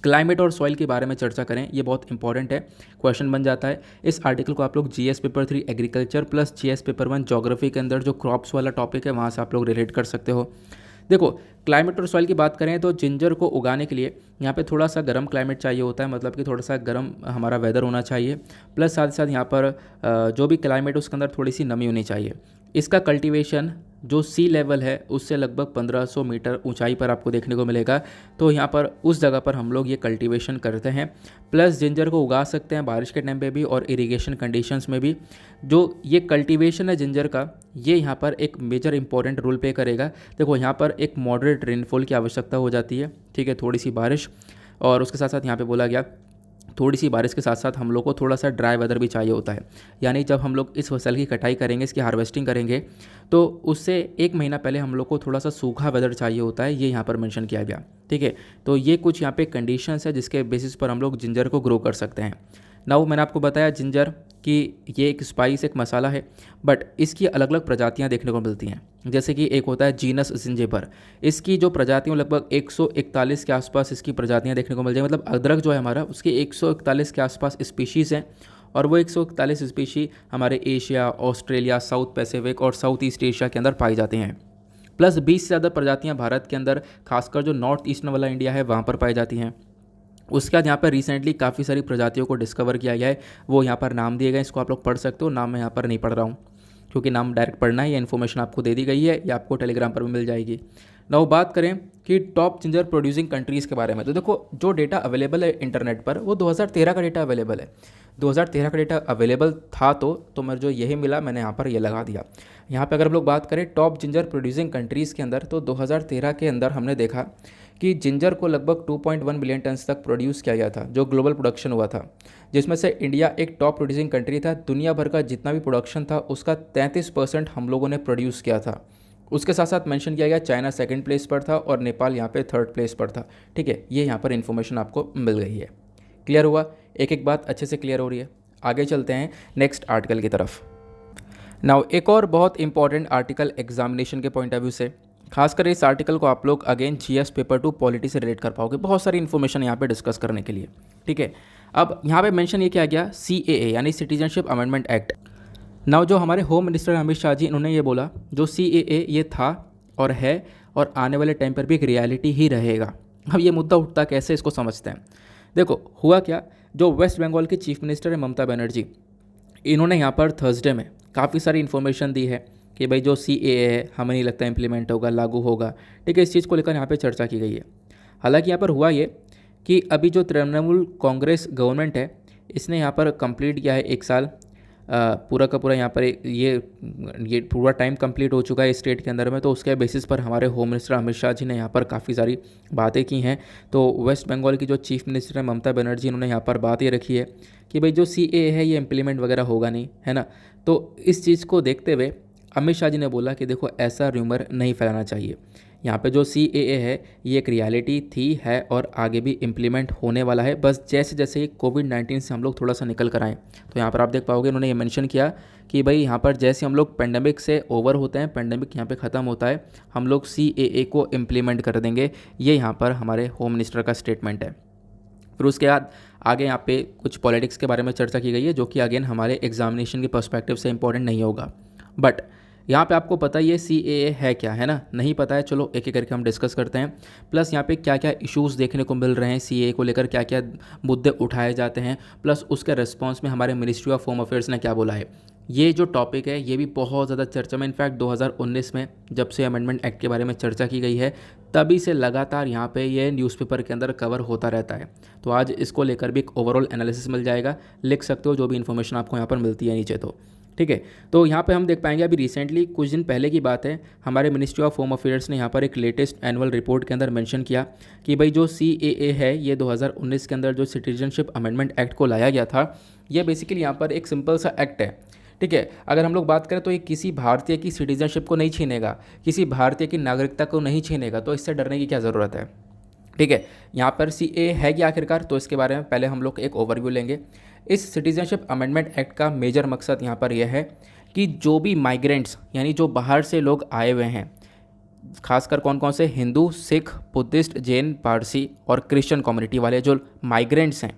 क्लाइमेट और सॉइल के बारे में चर्चा करें, ये बहुत इंपॉर्टेंट है, क्वेश्चन बन जाता है। इस आर्टिकल को आप लोग GS paper 3 agriculture plus GS paper 1 geography के अंदर जो क्रॉप्स वाला टॉपिक है वहाँ से आप लोग रिलेट कर सकते हो। देखो, क्लाइमेट और सॉइल की बात करें तो जिंजर को उगाने के लिए यहाँ पे थोड़ा सा गर्म क्लाइमेट चाहिए होता है, मतलब कि थोड़ा सा गर्म हमारा वेदर होना चाहिए। प्लस साथ साथ यहाँ पर जो भी क्लाइमेट उसके अंदर थोड़ी सी नमी होनी चाहिए। इसका कल्टीवेशन जो सी लेवल है उससे लगभग 1500 मीटर ऊंचाई पर आपको देखने को मिलेगा। तो यहाँ पर उस जगह पर हम लोग ये कल्टीवेशन करते हैं। प्लस जिंजर को उगा सकते हैं बारिश के टाइम पे भी और इरिगेशन कंडीशंस में भी। जो ये कल्टीवेशन है जिंजर का, ये यहाँ पर एक मेजर इंपॉर्टेंट रोल प्ले करेगा। देखो, यहाँ पर एक मॉडरेट रेनफॉल की आवश्यकता हो जाती है। ठीक है, थोड़ी सी बारिश, और उसके साथ साथ यहाँ पर बोला गया थोड़ी सी बारिश के साथ साथ हम लोग को थोड़ा सा ड्राई वेदर भी चाहिए होता है। यानी जब हम लोग इस फसल की कटाई करेंगे, इसकी हार्वेस्टिंग करेंगे, तो उससे एक महीना पहले हम लोग को थोड़ा सा सूखा वेदर चाहिए होता है, ये यहाँ पर मेंशन किया गया। ठीक है, तो ये कुछ यहाँ पे कंडीशंस है जिसके बेसिस पर हम लोग जिंजर को ग्रो कर सकते हैं। नाउ मैंने आपको बताया जिंजर कि ये एक स्पाइस, एक मसाला है, बट इसकी अलग अलग प्रजातियाँ देखने को मिलती हैं। जैसे कि एक होता है जीनस जिंजिबर, इसकी जो प्रजातियों लगभग 141 के आसपास इसकी प्रजातियाँ देखने को मिल जाएंगी। मतलब अदरक जो है हमारा, उसके 141 के आसपास स्पीशीज़ हैं, और वो 141 स्पीशी हमारे एशिया, ऑस्ट्रेलिया, साउथ पैसिफिक और साउथ ईस्ट एशिया के अंदर पाई जाती हैं। प्लस 20 से ज़्यादा प्रजातियाँ भारत के अंदर, खासकर जो नॉर्थ ईस्टर्न वाला इंडिया है वहाँ पर पाई जाती हैं। उसके बाद यहाँ पर रिसेंटली काफ़ी सारी प्रजातियों को डिस्कवर किया गया है, वो यहाँ पर नाम दिए गए, इसको आप लोग पढ़ सकते हो। नाम मैं यहाँ पर नहीं पढ़ रहा हूँ क्योंकि नाम डायरेक्ट पढ़ना है, ये इन्फॉर्मेशन आपको दे दी गई है, ये आपको टेलीग्राम पर भी मिल जाएगी। नाउ बात करें कि टॉप जिंजर प्रोड्यूसिंग कंट्रीज़ के बारे में, तो देखो जो डेटा अवेलेबल है इंटरनेट पर वो 2013 का डेटा अवेलेबल है। 2013 का डेटा अवेलेबल था तो मैं जो यही मिला मैंने यहाँ पर ये लगा दिया। यहाँ पे अगर हम लोग बात करें टॉप जिंजर प्रोड्यूसिंग कंट्रीज़ के अंदर, तो 2013 के अंदर हमने देखा कि जिंजर को लगभग 2.1 बिलियन टन्स तक प्रोड्यूस किया गया था, जो ग्लोबल प्रोडक्शन हुआ था, जिसमें से इंडिया एक टॉप प्रोड्यूसिंग कंट्री था। दुनिया भर का जितना भी प्रोडक्शन था उसका 33% हम लोगों ने प्रोड्यूस किया था। उसके साथ साथ मेंशन किया गया चाइना सेकंड प्लेस पर था और नेपाल यहाँ पे थर्ड प्लेस पर था। ठीक है, ये यहाँ पर इन्फॉर्मेशन आपको मिल गई है। क्लियर हुआ? एक एक बात अच्छे से क्लियर हो रही है। आगे चलते हैं नेक्स्ट आर्टिकल की तरफ। नाउ एक और बहुत इंपॉर्टेंट आर्टिकल एग्जामिनेशन के पॉइंट ऑफ व्यू से, खासकर इस आर्टिकल को आप लोग अगेन जीएस पेपर 2 पॉलिटी से रिलेट कर पाओगे। बहुत सारी इन्फॉर्मेशन यहाँ पे डिस्कस करने के लिए। ठीक है, अब यहाँ पे मेंशन ये किया गया CAA यानी सिटीजनशिप अमेंडमेंट एक्ट। नाउ जो हमारे होम मिनिस्टर अमित शाह जी, इन्होंने ये बोला जो CAA ये था और है और आने वाले टाइम पर भी एक रियलिटी ही रहेगा। अब ये मुद्दा उठता कैसे, इसको समझते हैं। देखो हुआ क्या, जो वेस्ट बंगाल की चीफ मिनिस्टर है ममता बनर्जी, इन्होंने यहाँ पर थर्सडे में काफ़ी सारी इन्फॉर्मेशन दी है कि भाई जो CAA है हमें नहीं लगता इम्प्लीमेंट होगा, लागू होगा। ठीक है, इस चीज़ को लेकर यहाँ पे चर्चा की गई है। हालांकि यहाँ पर हुआ ये कि अभी जो तृणमूल कांग्रेस गवर्नमेंट है इसने यहाँ पर कंप्लीट किया है 1 साल पूरा का पूरा। यहाँ पर ये पूरा टाइम कंप्लीट हो चुका है स्टेट के अंदर में। तो उसके बेसिस पर हमारे होम मिनिस्टर अमित शाह जी ने यहाँ पर काफ़ी सारी बातें की हैं। तो वेस्ट बंगाल की जो चीफ मिनिस्टर है ममता बनर्जी, इन्होंने यहाँ पर बात ये रखी है कि भाई जो CAA है ये इम्प्लीमेंट वगैरह होगा नहीं, है ना। तो इस चीज़ को देखते हुए अमित शाह जी ने बोला कि देखो ऐसा र्यूमर नहीं फैलाना चाहिए। यहाँ पे जो CAA है ये एक रियलिटी थी, है और आगे भी इम्प्लीमेंट होने वाला है। बस जैसे जैसे ये कोविड-19 से हम लोग थोड़ा सा निकल कर आएँ। तो यहाँ पर आप देख पाओगे उन्होंने ये मेंशन किया कि भाई यहाँ पर जैसे हम लोग पेंडेमिक से ओवर होते हैं, पेंडेमिक यहाँ पे ख़त्म होता है, हम लोग CAA को इम्प्लीमेंट कर देंगे। ये यहाँ पर हमारे होम मिनिस्टर का स्टेटमेंट है। फिर उसके बाद आगे यहाँ पे कुछ पॉलिटिक्स के बारे में चर्चा की गई है, जो कि अगेन हमारे एग्जामिनेशन के पर्सपेक्टिव से इंपॉर्टेंट नहीं होगा। बट यहाँ पे आपको पता ही है CAA है क्या, है ना। नहीं पता है, चलो एक एक करके हम डिस्कस करते हैं। प्लस यहाँ पे क्या क्या इश्यूज़ देखने को मिल रहे हैं, CAA को लेकर क्या क्या मुद्दे उठाए जाते हैं, प्लस उसके रिस्पॉन्स में हमारे मिनिस्ट्री ऑफ होम अफेयर्स ने क्या बोला है। ये जो टॉपिक है ये भी बहुत ज़्यादा चर्चा में, इनफैक्ट 2019 में जब से अमेंडमेंट एक्ट के बारे में चर्चा की गई है तभी से लगातार यहाँ पे ये न्यूज़पेपर के अंदर कवर होता रहता है। तो आज इसको लेकर भी एक ओवरऑल एनालिसिस मिल जाएगा, लिख सकते हो जो भी इन्फॉर्मेशन आपको यहाँ पर मिलती है नीचे। तो ठीक है, तो यहाँ पे हम देख पाएंगे अभी रिसेंटली कुछ दिन पहले की बात है, हमारे मिनिस्ट्री ऑफ होम अफेयर्स ने यहाँ पर एक लेटेस्ट एनुअल रिपोर्ट के अंदर मेंशन किया कि भाई जो CAA है ये 2019 के अंदर जो सिटीजनशिप अमेंडमेंट एक्ट को लाया गया था, ये बेसिकली यहाँ पर एक सिंपल सा एक्ट है। ठीक है, अगर हम लोग बात करें तो ये किसी भारतीय की सिटीजनशिप को नहीं छीनेगा, किसी भारतीय की नागरिकता को नहीं छीनेगा, तो इससे डरने की क्या ज़रूरत है। ठीक है, यहाँ पर CAA है कि आखिरकार, तो इसके बारे में पहले हम लोग एक ओवरव्यू लेंगे। इस सिटीजनशिप अमेंडमेंट एक्ट का मेजर मकसद यहाँ पर यह है कि जो भी माइग्रेंट्स यानी जो बाहर से लोग आए हुए हैं, खासकर कौन कौन से, हिंदू, सिख, बुद्धिस्ट, जैन, पारसी और क्रिश्चियन कम्युनिटी वाले जो माइग्रेंट्स हैं,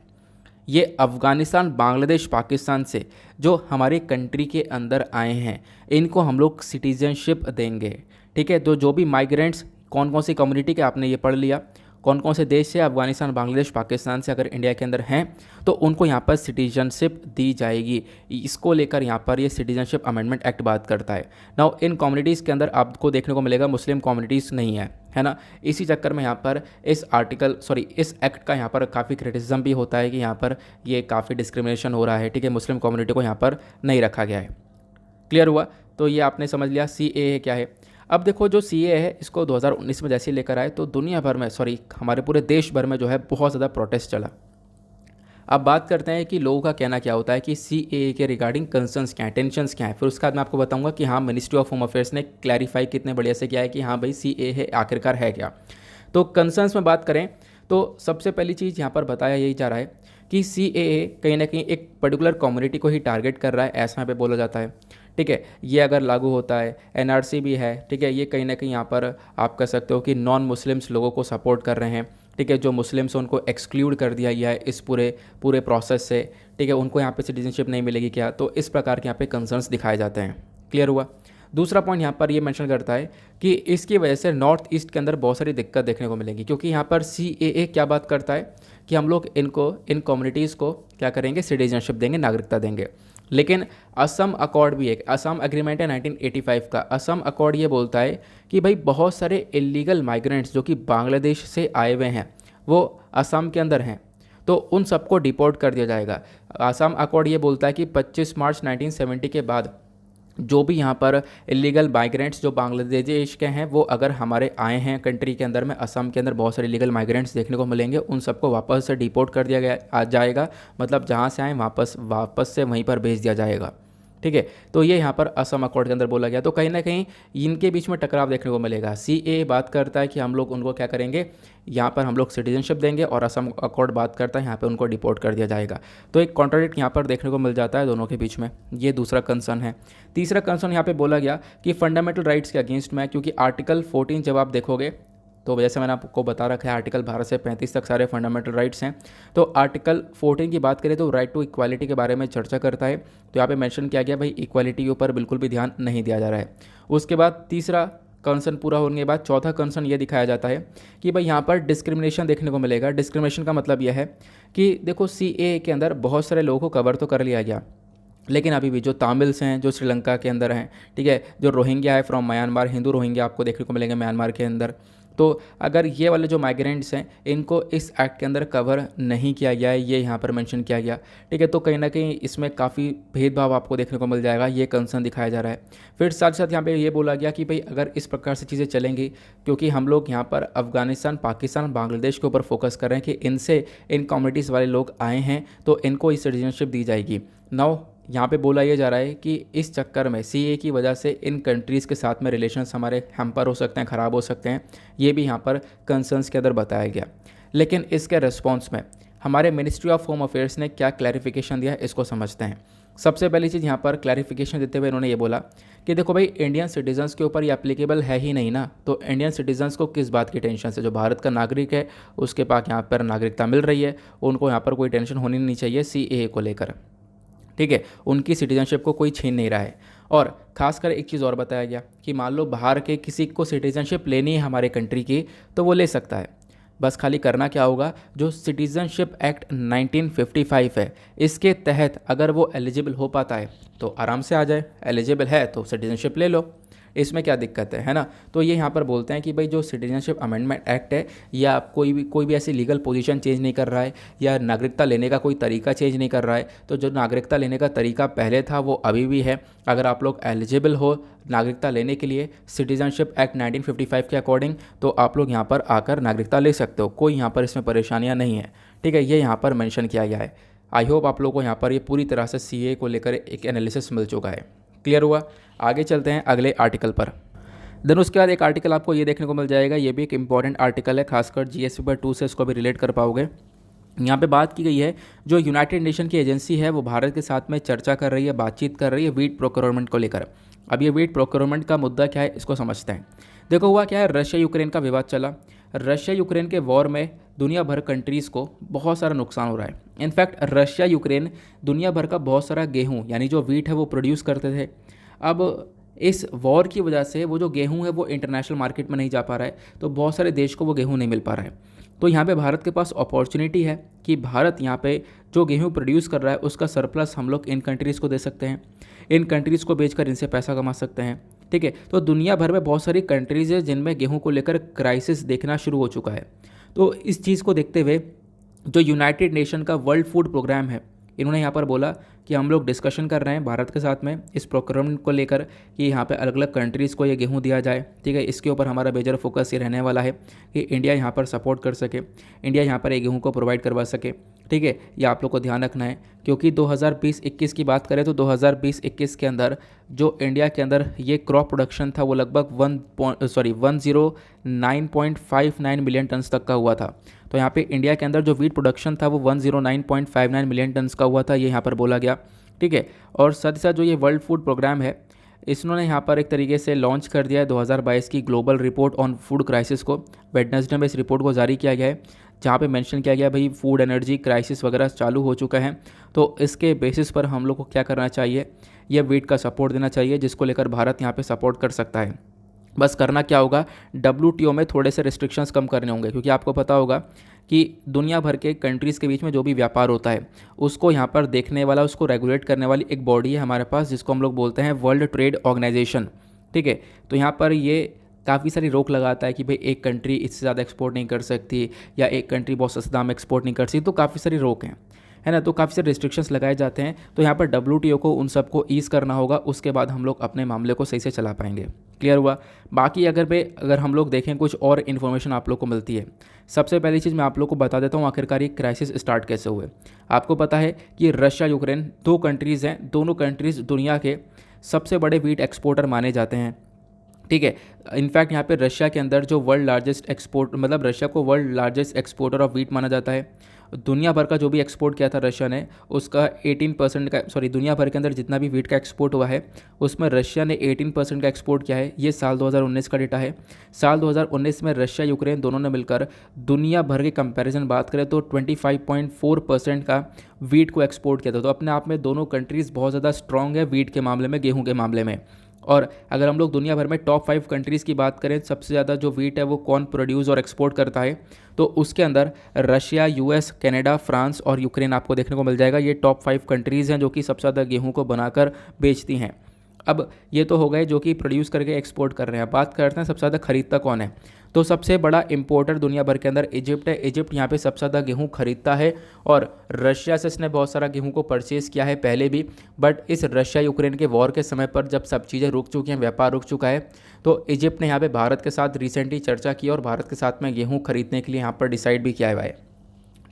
ये अफ़गानिस्तान, बांग्लादेश, पाकिस्तान से जो हमारे कंट्री के अंदर आए हैं, इनको हम लोग सिटीजनशिप देंगे। ठीक है, तो जो भी माइग्रेंट्स कौन कौन सी कम्युनिटी के, आपने ये पढ़ लिया, कौन कौन से देश से, अफगानिस्तान, बांग्लादेश, पाकिस्तान से अगर इंडिया के अंदर हैं तो उनको यहाँ पर सिटीजनशिप दी जाएगी। इसको लेकर यहाँ पर ये सिटीजनशिप अमेंडमेंट एक्ट बात करता है। नाउ इन कम्युनिटीज़ के अंदर आपको देखने को मिलेगा मुस्लिम कम्युनिटीज़ नहीं है ना। इसी चक्कर में यहाँ पर इस एक्ट का यहाँ पर काफ़ी क्रिटिसिज्म भी होता है कि यहाँ पर ये काफ़ी डिस्क्रिमिनेशन हो रहा है। ठीक है, मुस्लिम कम्युनिटी को यहाँ पर नहीं रखा गया है। क्लियर हुआ, तो ये आपने समझ लिया CAA क्या है। अब देखो जो CAA है इसको 2019 में जैसे लेकर आए तो दुनिया भर में, हमारे पूरे देश भर में जो है बहुत ज़्यादा प्रोटेस्ट चला। अब बात करते हैं कि लोगों का कहना क्या होता है कि CAA के रिगार्डिंग कंसर्न्स क्या हैं, टेंशन्स क्या हैं। फिर उसके बाद मैं आपको बताऊंगा कि हाँ मिनिस्ट्री ऑफ होम अफेयर्स ने क्लैरिफाई कितने बढ़िया से किया है कि हाँ भाई CAA है आखिरकार है क्या। तो कंसर्न्स में बात करें तो सबसे पहली चीज़ यहाँ पर बताया यही जा रहा है कि CAA कहीं ना कहीं एक पर्टिकुलर कम्युनिटी को ही टारगेट कर रहा है, ऐसा यहाँ पे बोला जाता है। ठीक है, ये अगर लागू होता है, NRC भी है, ठीक है, ये कहीं ना कहीं यहाँ पर आप कह सकते हो कि नॉन मुस्लिम्स लोगों को सपोर्ट कर रहे हैं। ठीक है, जो मुस्लिम्स उनको एक्सक्लूड कर दिया गया है इस पूरे प्रोसेस से। ठीक है, उनको यहाँ पे सिटीजनशिप नहीं मिलेगी क्या, तो इस प्रकार के यहाँ पे कंसर्न्स दिखाए जाते हैं। क्लियर हुआ। दूसरा पॉइंट यहाँ पर ये मेंशन करता है कि इसकी वजह से नॉर्थ ईस्ट के अंदर बहुत सारी दिक्कत देखने को मिलेगी, क्योंकि यहाँ पर CAA क्या बात करता है कि हम लोग इन कम्युनिटीज़ को क्या करेंगे, सिटीजनशिप देंगे, नागरिकता देंगे। लेकिन असम अकॉर्ड भी एक असम एग्रीमेंट है 1985 का। असम अकॉर्ड ये बोलता है कि भाई बहुत सारे इलीगल माइग्रेंट्स जो कि बांग्लादेश से आए हुए हैं वो असम के अंदर हैं, तो उन सबको डिपोर्ट कर दिया जाएगा। असम अकॉर्ड ये बोलता है कि 25 मार्च 1970 के बाद जो भी यहाँ पर इलीगल माइग्रेंट्स जो बांग्लादेश के हैं वो अगर हमारे आए हैं कंट्री के अंदर में, असम के अंदर बहुत सारे इलीगल माइग्रेंट्स देखने को मिलेंगे, उन सबको वापस से डिपोर्ट कर दिया गया आ जाएगा। मतलब जहाँ से आए वापस से वहीं पर भेज दिया जाएगा। ठीक है, तो ये यहाँ पर असम अकॉर्ड के अंदर बोला गया। तो कहीं ना कहीं इनके बीच में टकराव देखने को मिलेगा। CAA बात करता है कि हम लोग उनको क्या करेंगे, यहाँ पर हम लोग सिटीजनशिप देंगे, और असम अकॉर्ड बात करता है यहाँ पे उनको डिपोर्ट कर दिया जाएगा। तो एक कॉन्ट्राडिक्ट यहाँ पर देखने को मिल जाता है दोनों के बीच में। ये दूसरा कंसर्न है। तीसरा कंसर्न यहाँ पे बोला गया कि फंडामेंटल राइट्स के अगेंस्ट में, क्योंकि आर्टिकल 14 जब आप देखोगे तो जैसे मैंने आपको बता रखा है आर्टिकल 12 से 35 तक सारे फंडामेंटल राइट्स हैं। तो आर्टिकल 14 की बात करें तो राइट टू इक्वालिटी के बारे में चर्चा करता है। तो यहाँ पे मेंशन किया गया भाई इक्वालिटी के ऊपर बिल्कुल भी ध्यान नहीं दिया जा रहा है। उसके बाद तीसरा कंसर्न पूरा होने के बाद चौथा कंसर्न ये दिखाया जाता है कि भाई यहाँ पर डिस्क्रिमिनेशन देखने को मिलेगा। डिस्क्रिमिनेशन का मतलब यह है कि देखो CAA के अंदर बहुत सारे लोगों को कवर तो कर लिया गया, लेकिन अभी भी जो तमिल्स हैं जो श्रीलंका के अंदर हैं, ठीक है, जो रोहिंग्या है फ्रॉम म्यांमार, हिंदू रोहिंग्या आपको देखने को मिलेंगे म्यांमार के अंदर, तो अगर ये वाले जो माइग्रेंट्स हैं इनको इस एक्ट के अंदर कवर नहीं किया गया है, ये यहाँ पर मेंशन किया गया, ठीक है। तो कहीं ना कहीं इसमें काफ़ी भेदभाव आपको देखने को मिल जाएगा, ये कंसर्न दिखाया जा रहा है। फिर साथ साथ यहाँ पे ये बोला गया कि भाई अगर इस प्रकार से चीज़ें चलेंगी, क्योंकि हम लोग यहाँ पर अफगानिस्तान, पाकिस्तान, बांग्लादेश के ऊपर फोकस कर रहे हैं कि इनसे इन कम्युनिटीज़ वाले लोग आए हैं तो इनको इस सिटीजनशिप दी जाएगी। नाउ यहाँ पे बोला ये जा रहा है कि इस चक्कर में सीए की वजह से इन कंट्रीज़ के साथ में रिलेशंस हमारे हैम्पर हो सकते हैं, ख़राब हो सकते हैं, ये भी यहाँ पर कंसर्न्स के अंदर बताया गया। लेकिन इसके रिस्पॉन्स में हमारे मिनिस्ट्री ऑफ होम अफेयर्स ने क्या क्लैरिफिकेशन दिया इसको समझते हैं। सबसे पहली चीज़ यहाँ पर क्लैरिफिकेशन देते हुए इन्होंने ये बोला कि देखो भाई, इंडियन सिटीजन्स के ऊपर ये एप्लीकेबल है ही नहीं ना, तो इंडियन सिटीजन्स को किस बात की टेंशन से, जो भारत का नागरिक है उसके पास यहाँ पर नागरिकता मिल रही है, उनको यहाँ पर कोई टेंशन होनी नहीं चाहिए सीएए को लेकर, ठीक है। उनकी सिटीजनशिप को कोई छीन नहीं रहा है। और खासकर एक चीज़ और बताया गया कि मान लो बाहर के किसी को सिटीजनशिप लेनी है हमारे कंट्री की तो वो ले सकता है, बस खाली करना क्या होगा, जो सिटीजनशिप एक्ट 1955 है इसके तहत अगर वो एलिजिबल हो पाता है तो आराम से आ जाए, एलिजिबल है तो सिटीजनशिप ले लो, इसमें क्या दिक्कत है ना। तो ये यहाँ पर बोलते हैं कि भाई जो सिटीजनशिप अमेंडमेंट एक्ट है, या कोई भी ऐसी लीगल पोजीशन चेंज नहीं कर रहा है, या नागरिकता लेने का कोई तरीका चेंज नहीं कर रहा है, तो जो नागरिकता लेने का तरीका पहले था वो अभी भी है। अगर आप लोग एलिजिबल हो नागरिकता लेने के लिए सिटीजनशिप एक्ट 1955 के अकॉर्डिंग, तो आप लोग यहाँ पर आकर नागरिकता ले सकते हो, कोई यहाँ पर इसमें परेशानियाँ नहीं है, ठीक है। ये यहाँ पर मेंशन किया गया है। आई होप आप लोगों को यहाँ पर ये पूरी तरह से सीए को लेकर एक एनालिसिस मिल चुका है, क्लियर हुआ। आगे चलते हैं अगले आर्टिकल पर। देन उसके बाद एक आर्टिकल आपको ये देखने को मिल जाएगा, ये भी एक इंपॉर्टेंट आर्टिकल है, खासकर जीएस पेपर 2 से इसको भी रिलेट कर पाओगे। यहाँ पे बात की गई है, जो यूनाइटेड नेशन की एजेंसी है वो भारत के साथ में चर्चा कर रही है, बातचीत कर रही है वीट प्रोक्योरमेंट को लेकर। अब ये वीट प्रोक्योरमेंट का मुद्दा क्या है इसको समझते हैं। देखो हुआ क्या है, रशिया यूक्रेन का विवाद चला। रशिया यूक्रेन के वॉर में दुनिया भर कंट्रीज़ को बहुत सारा नुकसान हो रहा है। इनफैक्ट रशिया यूक्रेन दुनिया भर का बहुत सारा गेहूँ यानी जो वीट है वो प्रोड्यूस करते थे। अब इस वॉर की वजह से वो जो गेहूं है वो इंटरनेशनल मार्केट में नहीं जा पा रहा है, तो बहुत सारे देश को वो गेहूं नहीं मिल पा रहा है। तो यहाँ पे भारत के पास अपॉर्चुनिटी है कि भारत यहाँ पे जो गेहूं प्रोड्यूस कर रहा है उसका सरप्लस हम लोग इन कंट्रीज़ को दे सकते हैं, इन कंट्रीज़ को बेचकर इनसे पैसा कमा सकते हैं, ठीक है। तो दुनिया भर में बहुत सारी कंट्रीज़ है जिनमें गेहूँ को लेकर क्राइसिस देखना शुरू हो चुका है। तो इस चीज़ को देखते हुए जो यूनाइटेड नेशन का वर्ल्ड फूड प्रोग्राम है, इन्होंने यहाँ पर बोला कि हम लोग डिस्कशन कर रहे हैं भारत के साथ में इस प्रोक्योरमेंट को लेकर कि यहाँ पे अलग अलग कंट्रीज़ को ये गेहूँ दिया जाए, ठीक है। इसके ऊपर हमारा मेजर फोकस ये रहने वाला है कि इंडिया यहाँ पर सपोर्ट कर सके, इंडिया यहाँ पर ये गेहूँ को प्रोवाइड करवा सके, ठीक है। ये आप लोग को ध्यान रखना है, क्योंकि 2020-21 की बात करें तो 2020-21 के अंदर जो इंडिया के अंदर ये क्रॉप प्रोडक्शन था वो लगभग 109.59 मिलियन टन्स तक का हुआ था। तो यहाँ पे इंडिया के अंदर जो वीट प्रोडक्शन था वो 109.59 मिलियन टन्स का हुआ था, ये यहाँ पर बोला गया, ठीक है। और साथ ही साथ जो ये वर्ल्ड फूड प्रोग्राम है इन्होंने यहाँ पर एक तरीके से लॉन्च कर दिया है 2022 की global report on food crisis को। वेडनेसडे में इस रिपोर्ट को जारी किया गया है, जहाँ पे मेंशन किया गया भाई फूड एनर्जी क्राइसिस वगैरह चालू हो चुका है, तो इसके बेसिस पर हम लोग को क्या करना चाहिए, यह वीट का सपोर्ट देना चाहिए, जिसको लेकर भारत यहाँ पे सपोर्ट कर सकता है। बस करना क्या होगा, WTO में थोड़े से रिस्ट्रिक्शंस कम करने होंगे, क्योंकि आपको पता होगा कि दुनिया भर के कंट्रीज़ के बीच में जो भी व्यापार होता है उसको यहाँ पर देखने वाला, उसको रेगुलेट करने वाली एक बॉडी है हमारे पास, जिसको हम लोग बोलते हैं वर्ल्ड ट्रेड ऑर्गेनाइजेशन, ठीक है। तो यहाँ पर ये काफ़ी सारी रोक लगाता है कि भाई एक कंट्री इससे ज़्यादा एक्सपोर्ट नहीं कर सकती, या एक कंट्री बहुत सस्ते दाम में एक्सपोर्ट नहीं कर सकती, तो काफ़ी सारी रोक हैं, है ना। तो काफ़ी सारे रिस्ट्रिक्शंस लगाए जाते हैं, तो यहाँ पर WTO को उन सबको ईज़ करना होगा, उसके बाद हम लोग अपने मामले को सही से चला पाएंगे, क्लियर हुआ। बाकी अगर हम लोग देखें कुछ और इन्फॉर्मेशन आप लोग को मिलती है। सबसे पहली चीज़ मैं आप लोग को बता देता हूँ आखिरकार ये क्राइसिस स्टार्ट कैसे हुए। आपको पता है कि रशिया यूक्रेन 2 कंट्रीज़ हैं, दोनों कंट्रीज़ दुनिया के सबसे बड़े वीट एक्सपोर्टर माने जाते हैं, ठीक है। इनफैक्ट यहाँ पे रशिया के अंदर जो वर्ल्ड लार्जेस्ट एक्सपोर्ट, मतलब रशिया को world largest exporter of wheat माना जाता है। दुनिया भर का जो भी एक्सपोर्ट किया था रशिया ने, उसका 18% का, दुनिया भर के अंदर जितना भी वीट का एक्सपोर्ट हुआ है उसमें रशिया ने 18% का एक्सपोर्ट किया है। ये साल 2019 का डेटा है। साल 2019 में रशिया यूक्रेन दोनों ने मिलकर दुनिया भर के कंपैरिजन बात करें तो 25.4% का वीट को एक्सपोर्ट किया था। तो अपने आप में दोनों कंट्रीज़ बहुत ज़्यादा स्ट्रॉन्ग है वीट के मामले में, गेहूँ के मामले में। और अगर हम लोग दुनिया भर में टॉप 5 कंट्रीज़ की बात करें, सबसे ज़्यादा जो वीट है वो कौन प्रोड्यूस और एक्सपोर्ट करता है, तो उसके अंदर रशिया, US, कनाडा, फ्रांस और यूक्रेन आपको देखने को मिल जाएगा। ये टॉप 5 कंट्रीज़ हैं जो कि सबसे ज़्यादा गेहूं को बनाकर बेचती हैं। अब ये तो हो गए जो कि प्रोड्यूस करके एक्सपोर्ट कर रहे हैं। बात करते हैं सबसे ज़्यादा खरीदता कौन है। तो सबसे बड़ा इंपोर्टर दुनिया भर के अंदर इजिप्ट है। इजिप्ट यहाँ पे सबसे ज़्यादा गेहूँ खरीदता है और रशिया से इसने बहुत सारा गेहूँ को परचेज़ किया है पहले भी। बट इस रशिया यूक्रेन के वॉर के समय पर जब सब चीज़ें रुक चुकी हैं, व्यापार रुक चुका है, तो इजिप्ट ने यहाँ पे भारत के साथ रिसेंटली चर्चा की और भारत के साथ में गेहूँ खरीदने के लिए यहाँ पर डिसाइड भी किया हुआ है।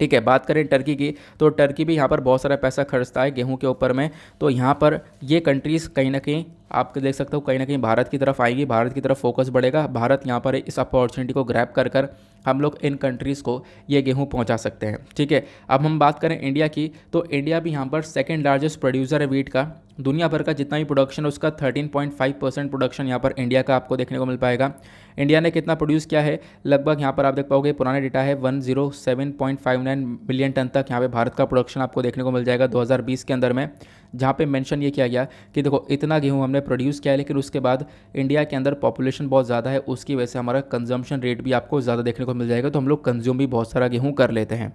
ठीक है, बात करें टर्की की, तो टर्की भी यहाँ पर बहुत सारा पैसा खर्चता है गेहूं के ऊपर में। तो यहाँ पर ये कंट्रीज़ कहीं ना कहीं आप देख सकते हो कहीं ना कहीं भारत की तरफ आएगी, भारत की तरफ फोकस बढ़ेगा। भारत यहाँ पर इस अपॉर्चुनिटी को ग्रैब कर हम लोग इन कंट्रीज़ को ये गेहूँ पहुँचा सकते हैं। ठीक है, अब हम बात करें इंडिया की, तो इंडिया भी यहाँ पर सेकेंड लार्जेस्ट प्रोड्यूसर है वीट का। दुनिया भर का जितना भी प्रोडक्शन है उसका 13.5% प्रोडक्शन यहाँ पर इंडिया का आपको देखने को मिल पाएगा। इंडिया ने कितना प्रोड्यूस किया है, लगभग यहाँ पर आप देख पाओगे पुराना डेटा है 107.59 मिलियन टन तक यहाँ पे भारत का प्रोडक्शन आपको देखने को मिल जाएगा 2020 के अंदर में, जहाँ पे मेंशन ये किया गया कि देखो इतना गेहूँ हमने प्रोड्यूस किया है, लेकिन उसके बाद इंडिया के अंदर पॉपुलेशन बहुत ज़्यादा है, उसकी वजह से हमारा कंजम्पशन रेट भी आपको ज़्यादा देखने को मिल जाएगा, तो हम लोग कंज्यूम भी बहुत सारा गेहूँ कर लेते हैं।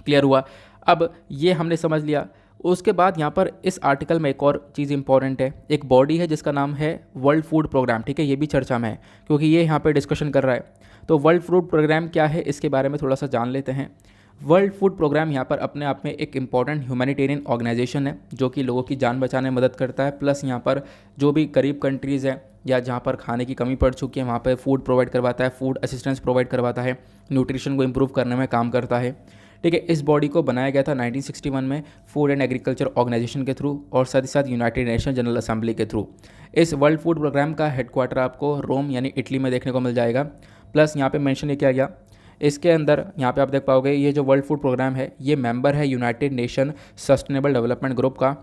क्लियर हुआ। अब ये हमने समझ लिया। उसके बाद यहाँ पर इस आर्टिकल में एक और चीज़ इंपॉर्टेंट है, एक बॉडी है जिसका नाम है वर्ल्ड फूड प्रोग्राम। ठीक है, ये भी चर्चा में है क्योंकि ये यहाँ पे डिस्कशन कर रहा है। तो वर्ल्ड फूड प्रोग्राम क्या है, इसके बारे में थोड़ा सा जान लेते हैं। वर्ल्ड फूड प्रोग्राम यहाँ पर अपने आप में एक इम्पॉर्टेंट ह्यूमैनिटेरियन ऑर्गेनाइजेशन है जो कि लोगों की जान बचाने में मदद करता है, प्लस यहाँ पर जो भी गरीब कंट्रीज़ हैं या जहाँ पर खाने की कमी पड़ चुकी है वहाँ पर फूड प्रोवाइड करवाता है, फूड असिस्टेंस प्रोवाइड करवाता है, न्यूट्रिशन को इम्प्रूव करने में काम करता है। ठीक है, इस बॉडी को बनाया गया था 1961 में फूड एंड एग्रीकल्चर ऑर्गेनाइजेशन के थ्रू और साथ ही साथ यूनाइटेड नेशन जनरल असेंबली के थ्रू। इस वर्ल्ड फूड प्रोग्राम का हेडक्वार्टर आपको रोम यानी इटली में देखने को मिल जाएगा। प्लस यहाँ पे मेंशन ये किया गया, इसके अंदर यहाँ पे आप देख पाओगे ये जो वर्ल्ड फूड प्रोग्राम है ये मेंबर है United nation sustainable development group का।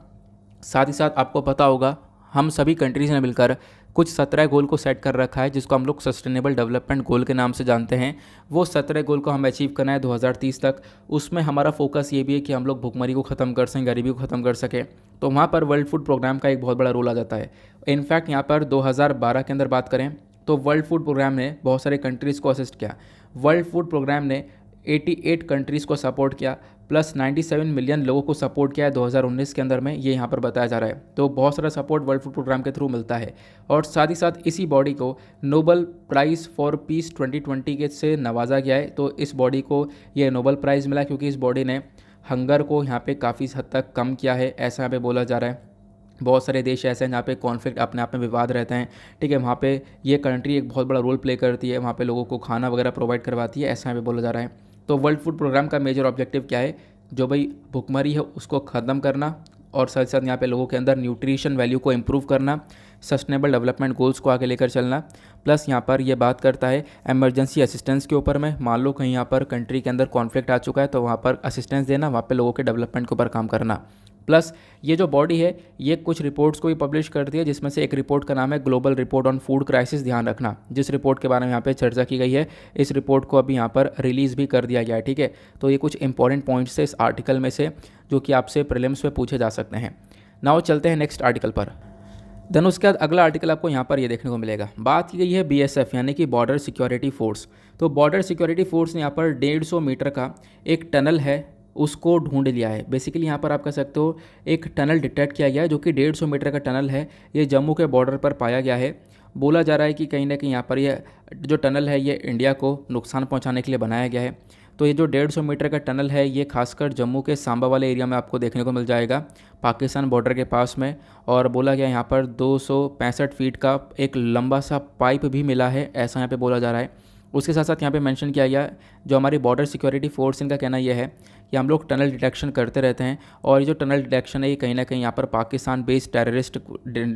साथ ही साथ आपको पता होगा हम सभी कंट्रीज़ ने मिलकर कुछ 17 गोल को सेट कर रखा है जिसको हम लोग सस्टेनेबल डेवलपमेंट गोल के नाम से जानते हैं। वो 17 गोल को हमें अचीव करना है 2030 तक। उसमें हमारा फोकस ये भी है कि हम लोग भुखमरी को ख़त्म कर सकें, गरीबी को ख़त्म कर सकें। तो वहाँ पर वर्ल्ड फूड प्रोग्राम का एक बहुत बड़ा रोल आ जाता है। इनफैक्ट यहाँ पर 2012 के अंदर बात करें तो वर्ल्ड फूड प्रोग्राम ने बहुत सारे कंट्रीज़ को असिस्ट किया। वर्ल्ड फूड प्रोग्राम ने 88 कंट्रीज़ को सपोर्ट किया, प्लस 97 मिलियन लोगों को सपोर्ट किया है 2019 के अंदर में, ये यहाँ पर बताया जा रहा है। तो बहुत सारा सपोर्ट वर्ल्ड फूड प्रोग्राम के थ्रू मिलता है। और साथ ही साथ इसी बॉडी को नोबल प्राइज़ फॉर पीस 2020 के से नवाजा गया है। तो इस बॉडी को ये नोबल प्राइज़ मिला क्योंकि इस बॉडी ने हंगर को यहाँ पे काफ़ी हद तक कम किया है, ऐसा यहाँ पे बोला जा रहा है। बहुत सारे देश ऐसे हैं जहाँ पे कॉन्फ्लिक्ट अपने आप में विवाद रहते हैं। ठीक है, वहाँ पे ये कंट्री एक बहुत बड़ा रोल प्ले करती है, वहाँ पे लोगों को खाना वगैरह प्रोवाइड करवाती है, ऐसा यहाँ पे बोला जा रहा है। तो वर्ल्ड फूड प्रोग्राम का मेजर ऑब्जेक्टिव क्या है, जो भाई भुखमरी है उसको ख़त्म करना और साथ साथ यहाँ पे लोगों के अंदर न्यूट्रिशन वैल्यू को इम्प्रूव करना, सस्टेनेबल डेवलपमेंट गोल्स को आगे लेकर चलना। प्लस यहाँ पर ये बात करता है इमरजेंसी असिस्टेंस के ऊपर में। मान लो कहीं यहाँ पर कंट्री के अंदर कॉन्फ्लिक्ट आ चुका है तो वहाँ पर असिस्टेंस देना, वहाँ पे लोगों के डेवलपमेंट के ऊपर काम करना। प्लस ये जो बॉडी है ये कुछ रिपोर्ट्स को भी पब्लिश करती है, जिसमें से एक रिपोर्ट का नाम है global report on food crisis. ध्यान रखना, जिस रिपोर्ट के बारे में यहाँ पे चर्चा की गई है इस रिपोर्ट को अभी यहाँ पर रिलीज़ भी कर दिया गया है। ठीक है, तो ये कुछ इंपॉर्टेंट पॉइंट्स है इस आर्टिकल में से जो कि आपसे प्रीलिम्स में पूछे जा सकते हैं। नाउ चलते हैं नेक्स्ट आर्टिकल पर। देन उसके बाद अगला आर्टिकल आपको यहाँ पर ये देखने को मिलेगा। बात की गई है BSF यानी कि बॉर्डर सिक्योरिटी फोर्स। तो बॉर्डर सिक्योरिटी फोर्स ने यहाँ पर 150 मीटर का एक टनल है उसको ढूंढ लिया है। बेसिकली यहाँ पर आप कह सकते हो एक टनल डिटेक्ट किया गया है जो कि 150 मीटर का टनल है, ये जम्मू के बॉर्डर पर पाया गया है। बोला जा रहा है कि कहीं ना कहीं यहाँ पर ये जो टनल है ये इंडिया को नुकसान पहुँचाने के लिए बनाया गया है। तो ये जो 150 मीटर का टनल है ये खासकर जम्मू के सांबा वाले एरिया में आपको देखने को मिल जाएगा, पाकिस्तान बॉर्डर के पास में। और बोला गया यहाँ पर 265 फीट का एक लंबा सा पाइप भी मिला है, ऐसा यहाँ पे बोला जा रहा है। उसके साथ साथ यहाँ पे मेंशन किया गया जो हमारी बॉर्डर सिक्योरिटी फोर्स इनका कहना यह है कि हम लोग टनल डिटेक्शन करते रहते हैं और ये जो टनल डिटेक्शन है ये कहीं ना कहीं यहाँ पर पाकिस्तान बेस्ड टेररिस्ट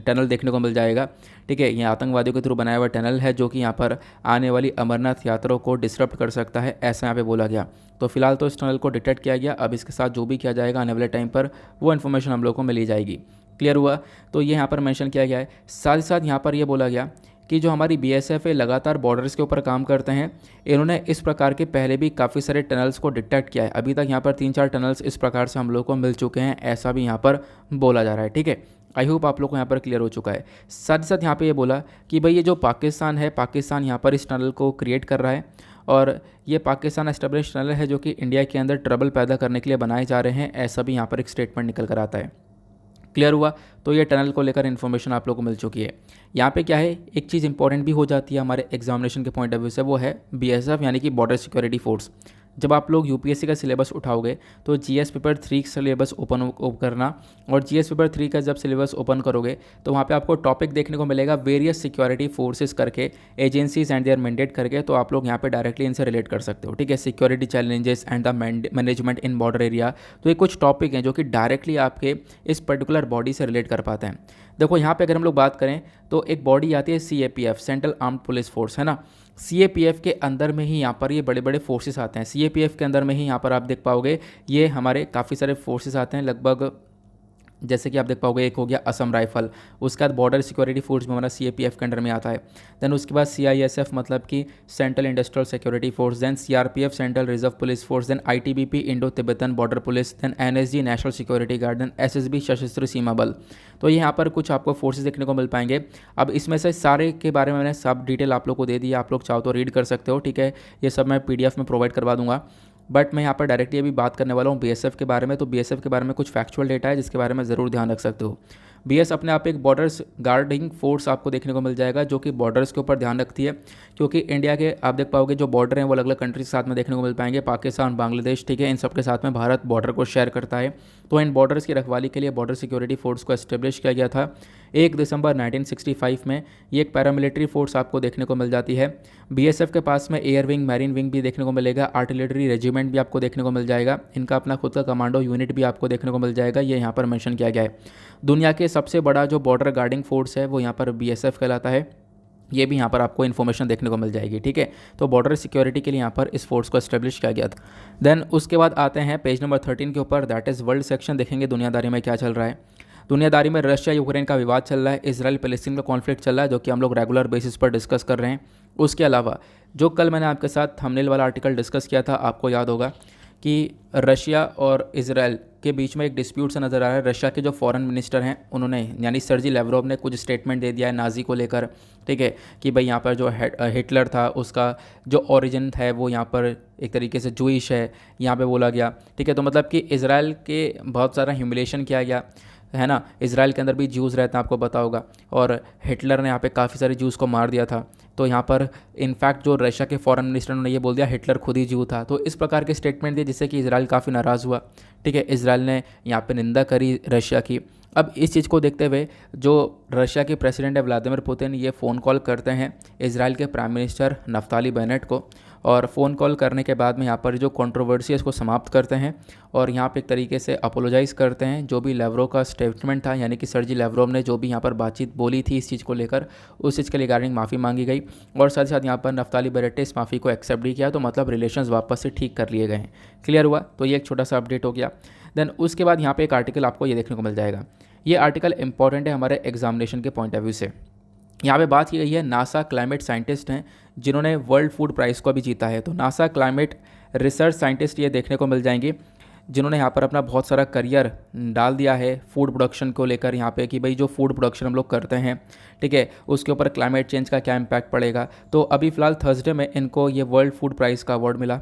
टनल देखने को मिल जाएगा। ठीक है, ये आतंकवादियों के थ्रू बनाया हुआ टनल है जो कि यहाँ पर आने वाली अमरनाथ यात्रा को डिसरप्ट कर सकता है, ऐसा यहाँ पे बोला गया। तो फिलहाल तो इस टनल को डिटेक्ट किया गया, अब इसके साथ जो भी किया जाएगा आने वाले टाइम पर वो इन्फॉर्मेशन हम लोग को मिली जाएगी। क्लियर हुआ। तो ये यहाँ पर मेंशन किया गया है। साथ ही साथ यहाँ पर ये बोला गया कि जो हमारी BSF है लगातार बॉर्डर्स के ऊपर काम करते हैं। इन्होंने इस प्रकार के पहले भी काफ़ी सारे टनल्स को डिटेक्ट किया है। अभी तक यहाँ पर 3-4 टनल्स इस प्रकार से हम लोग को मिल चुके हैं, ऐसा भी यहाँ पर बोला जा रहा है। ठीक है, आई होप आप लोग को यहाँ पर क्लियर हो चुका है। साथ ही साथ यहाँ पर ये बोला कि भाई ये जो पाकिस्तान है, पाकिस्तान यहाँ पर इस टनल को क्रिएट कर रहा है और ये पाकिस्तान एस्टेब्लिश टनल है जो कि इंडिया के अंदर ट्रबल पैदा करने के लिए बनाए जा रहे हैं, ऐसा भी यहाँ पर एक स्टेटमेंट निकल कर आता है। क्लियर हुआ। तो ये टनल को लेकर इन्फॉर्मेशन आप लोगों को मिल चुकी है। यहाँ पे क्या है, एक चीज़ इंपॉर्टेंट भी हो जाती है हमारे एग्जामिनेशन के पॉइंट ऑफ व्यू से, वो है बीएसएफ यानी कि बॉर्डर सिक्योरिटी फोर्स। जब आप लोग यूपीएससी का सिलेबस उठाओगे तो जीएस पेपर 3 का सिलेबस ओपन करना, और जीएस पेपर 3 का जब सिलेबस ओपन करोगे तो वहाँ पे आपको टॉपिक देखने को मिलेगा वेरियस सिक्योरिटी फोर्सेस करके, एजेंसीज एंड देयर मैंडेट करके। तो आप लोग यहाँ पे डायरेक्टली इनसे रिलेट कर सकते हो, ठीक है। Security challenges and the management in border area, तो ये कुछ टॉपिक हैं जो कि डायरेक्टली आपके इस पर्टिकुलर बॉडी से रिलेट कर पाते हैं। देखो यहाँ पे अगर हम लोग बात करें तो एक बॉडी आती है CAPF, central armed police force, है ना। सीएपीएफ के अंदर में ही यहाँ पर ये बड़े बड़े फोर्सेस आते हैं। सीएपीएफ के अंदर में ही यहाँ पर आप देख पाओगे ये हमारे काफ़ी सारे फोर्सेस आते हैं, लगभग जैसे कि आप देख पाओगे एक हो गया असम राइफल, उसके बाद बॉर्डर सिक्योरिटी फोर्स में हमारा सीएपीएफ के अंडर में आता है। देन उसके बाद सीआईएसएफ मतलब कि central industrial security force, then CRPF central reserve police force, then ITBP Indo Tibetan border police, then NSG national security guard, then SSB सशस्त्र सीमा बल। तो यहाँ पर कुछ आपको फोर्सेज देखने को मिल पाएंगे। अब इसमें से सारे के बारे में मैंने सब डिटेल आप लोग को दे दी, आप लोग चाहो तो रीड कर सकते हो, ठीक है। ये सब मैं पीडीएफ में प्रोवाइड करवा दूंगा, बट मैं यहाँ पर डायरेक्टली अभी बात करने वाला हूँ बीएसएफ के बारे में। तो बीएसएफ के बारे में कुछ फैक्चुअल डेटा है जिसके बारे में ज़रूर ध्यान रख सकते हो। बीएस अपने आप एक बॉर्डर्स गार्डिंग फोर्स आपको देखने को मिल जाएगा, जो कि बॉर्डर्स के ऊपर ध्यान रखती है, क्योंकि इंडिया के आप देख पाओगे जो बॉर्डर हैं वो अलग अलग कंट्री के साथ में देखने को मिल पाएंगे, पाकिस्तान, बांग्लादेश, ठीक है। इन सब के साथ में भारत बॉर्डर को शेयर करता है। तो इन बॉर्डर्स की रखवाली के लिए बॉर्डर सिक्योरिटी फोर्स को एस्टेब्लिश किया गया था 1 दिसंबर 1965 में। ये एक पैरामिलिट्री फोर्स आपको देखने को मिल जाती है। बीएसएफ के पास में एयर विंग, मैरीन विंग भी देखने को मिलेगा, आर्टिलरी रेजिमेंट भी आपको देखने को मिल जाएगा, इनका अपना खुद का कमांडो यूनिट भी आपको देखने को मिल जाएगा, ये यहाँ पर मेंशन किया गया है। दुनिया के सबसे बड़ा जो बॉर्डर गार्डिंग फोर्स है वो यहाँ पर बीएसएफ कहलाता है, ये भी यहाँ पर आपको इन्फॉर्मेशन देखने को मिल जाएगी, ठीक है। तो बॉर्डर सिक्योरिटी के लिए यहाँ पर इस फोर्स को एस्टेब्लिश किया गया था। देन उसके बाद आते हैं पेज नंबर 13 के ऊपर, दैट इज़ वर्ल्ड सेक्शन। देखेंगे दुनियादारी में क्या चल रहा है। दुनियादारी में रशिया यूक्रेन का विवाद चल रहा है, इजराइल पैलेस्टीन का कॉन्फ्लिक्ट चल रहा है, जो कि हम लोग रेगुलर बेसिस पर डिस्कस कर रहे हैं। उसके अलावा जो कल मैंने आपके साथ थंबनेल वाला आर्टिकल डिस्कस किया था, आपको याद होगा कि रशिया और इजराइल के बीच में एक डिस्प्यूट सा नज़र आ रहा है। रशिया के जो फॉरेन मिनिस्टर हैं उन्होंने यानी सर्जी लेवरोव ने कुछ स्टेटमेंट दे दिया है नाजी को लेकर, ठीक है, कि भाई यहाँ पर जो हिटलर था उसका जो ओरिजिन है वो यहाँ पर एक तरीके से जूइश है, यहाँ पे बोला गया, ठीक है। तो मतलब कि इजराइल के बहुत सारा ह्यूमिलेशन किया गया, है ना। इजराइल के अंदर भी ज्यूज़ रहते हैं, आपको पता होगा, और हिटलर ने यहाँ पे काफ़ी सारे ज्यूज़ को मार दिया था। तो यहाँ पर इनफैक्ट जो रशिया के फॉरेन मिनिस्टर ने ये बोल दिया हिटलर खुद ही ज्यू था। तो इस प्रकार के स्टेटमेंट दिए जिससे कि इजराइल काफ़ी नाराज़ हुआ, ठीक है। इजराइल ने यहाँ पे निंदा करी रशिया की। अब इस चीज़ को देखते हुए जो रशिया के प्रेसिडेंट है व्लादिमीर पुतिन, ये फ़ोन कॉल करते हैं इजराइल के प्राइम मिनिस्टर नफ्ताली बेनेट को, और फ़ोन कॉल करने के बाद में यहाँ पर जो कंट्रोवर्सी है इसको समाप्त करते हैं, और यहाँ पे एक तरीके से अपोलोजाइज़ करते हैं जो भी लेवरोव का स्टेटमेंट था, यानी कि सर्जी लेवरोव ने जो भी यहाँ पर बातचीत बोली थी इस चीज़ को लेकर, उस चीज़ के रिगार्डिंग माफ़ी मांगी गई, और साथ ही साथ यहाँ पर नफ्ताली बेनेट ने इस माफ़ी को एक्सेप्ट भी किया। तो मतलब रिलेशंस वापस से ठीक कर लिए गए हैं। क्लियर हुआ। तो ये एक छोटा सा अपडेट हो गया। देन उसके बाद यहाँ पर एक आर्टिकल आपको ये देखने को मिल जाएगा। ये आर्टिकल इंपॉर्टेंट है हमारे एग्जामिनेशन के पॉइंट ऑफ व्यू से। यहाँ पे बात की गई है नासा क्लाइमेट साइंटिस्ट हैं जिन्होंने वर्ल्ड फूड प्राइज़ को भी जीता है। तो नासा क्लाइमेट रिसर्च साइंटिस्ट ये देखने को मिल जाएंगे जिन्होंने यहाँ पर अपना बहुत सारा करियर डाल दिया है फूड प्रोडक्शन को लेकर, यहाँ पे कि भाई जो फूड प्रोडक्शन हम लोग करते हैं, ठीक है, उसके ऊपर क्लाइमेट चेंज का क्या इम्पैक्ट पड़ेगा। तो अभी फ़िलहाल थर्सडे में इनको ये वर्ल्ड फूड प्राइज़ का अवार्ड मिला।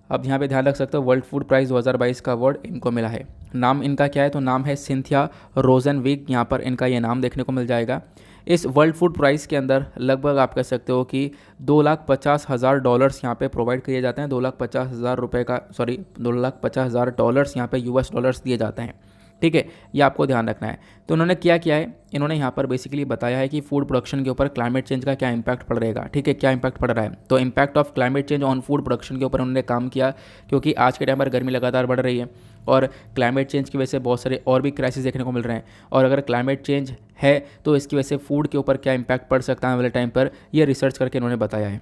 अब यहाँ पे ध्यान रख सकते हो वर्ल्ड फूड प्राइज़ 2022 का अवार्ड इनको मिला है। नाम इनका क्या है, तो नाम है सिंथिया रोजनविग, यहाँ पर इनका ये नाम देखने को मिल जाएगा। इस वर्ल्ड फूड प्राइज़ के अंदर लगभग आप कह सकते हो कि $2,50,000 यहाँ पे प्रोवाइड किए जाते हैं। $2,50,000 यहाँ पे US डॉलर्स दिए जाते हैं, ठीक है, ये आपको ध्यान रखना है। तो उन्होंने क्या किया है, इन्होंने यहाँ पर बेसिकली बताया है कि फूड प्रोडक्शन के ऊपर क्लाइमेट चेंज का क्या इंपैक्ट पड़ेगा, ठीक है, क्या इंपैक्ट पड़ रहा है। तो impact of climate change on food production के ऊपर उन्होंने काम किया, क्योंकि आज के टाइम पर गर्मी लगातार बढ़ रही है और क्लाइमेट चेंज की वजह से बहुत सारे और भी क्राइसिस देखने को मिल रहे हैं, और अगर क्लाइमेट चेंज है तो इसकी वजह से फूड के ऊपर क्या इंपैक्ट पड़ सकता है वाले टाइम पर, ये रिसर्च करके इन्होंने बताया है।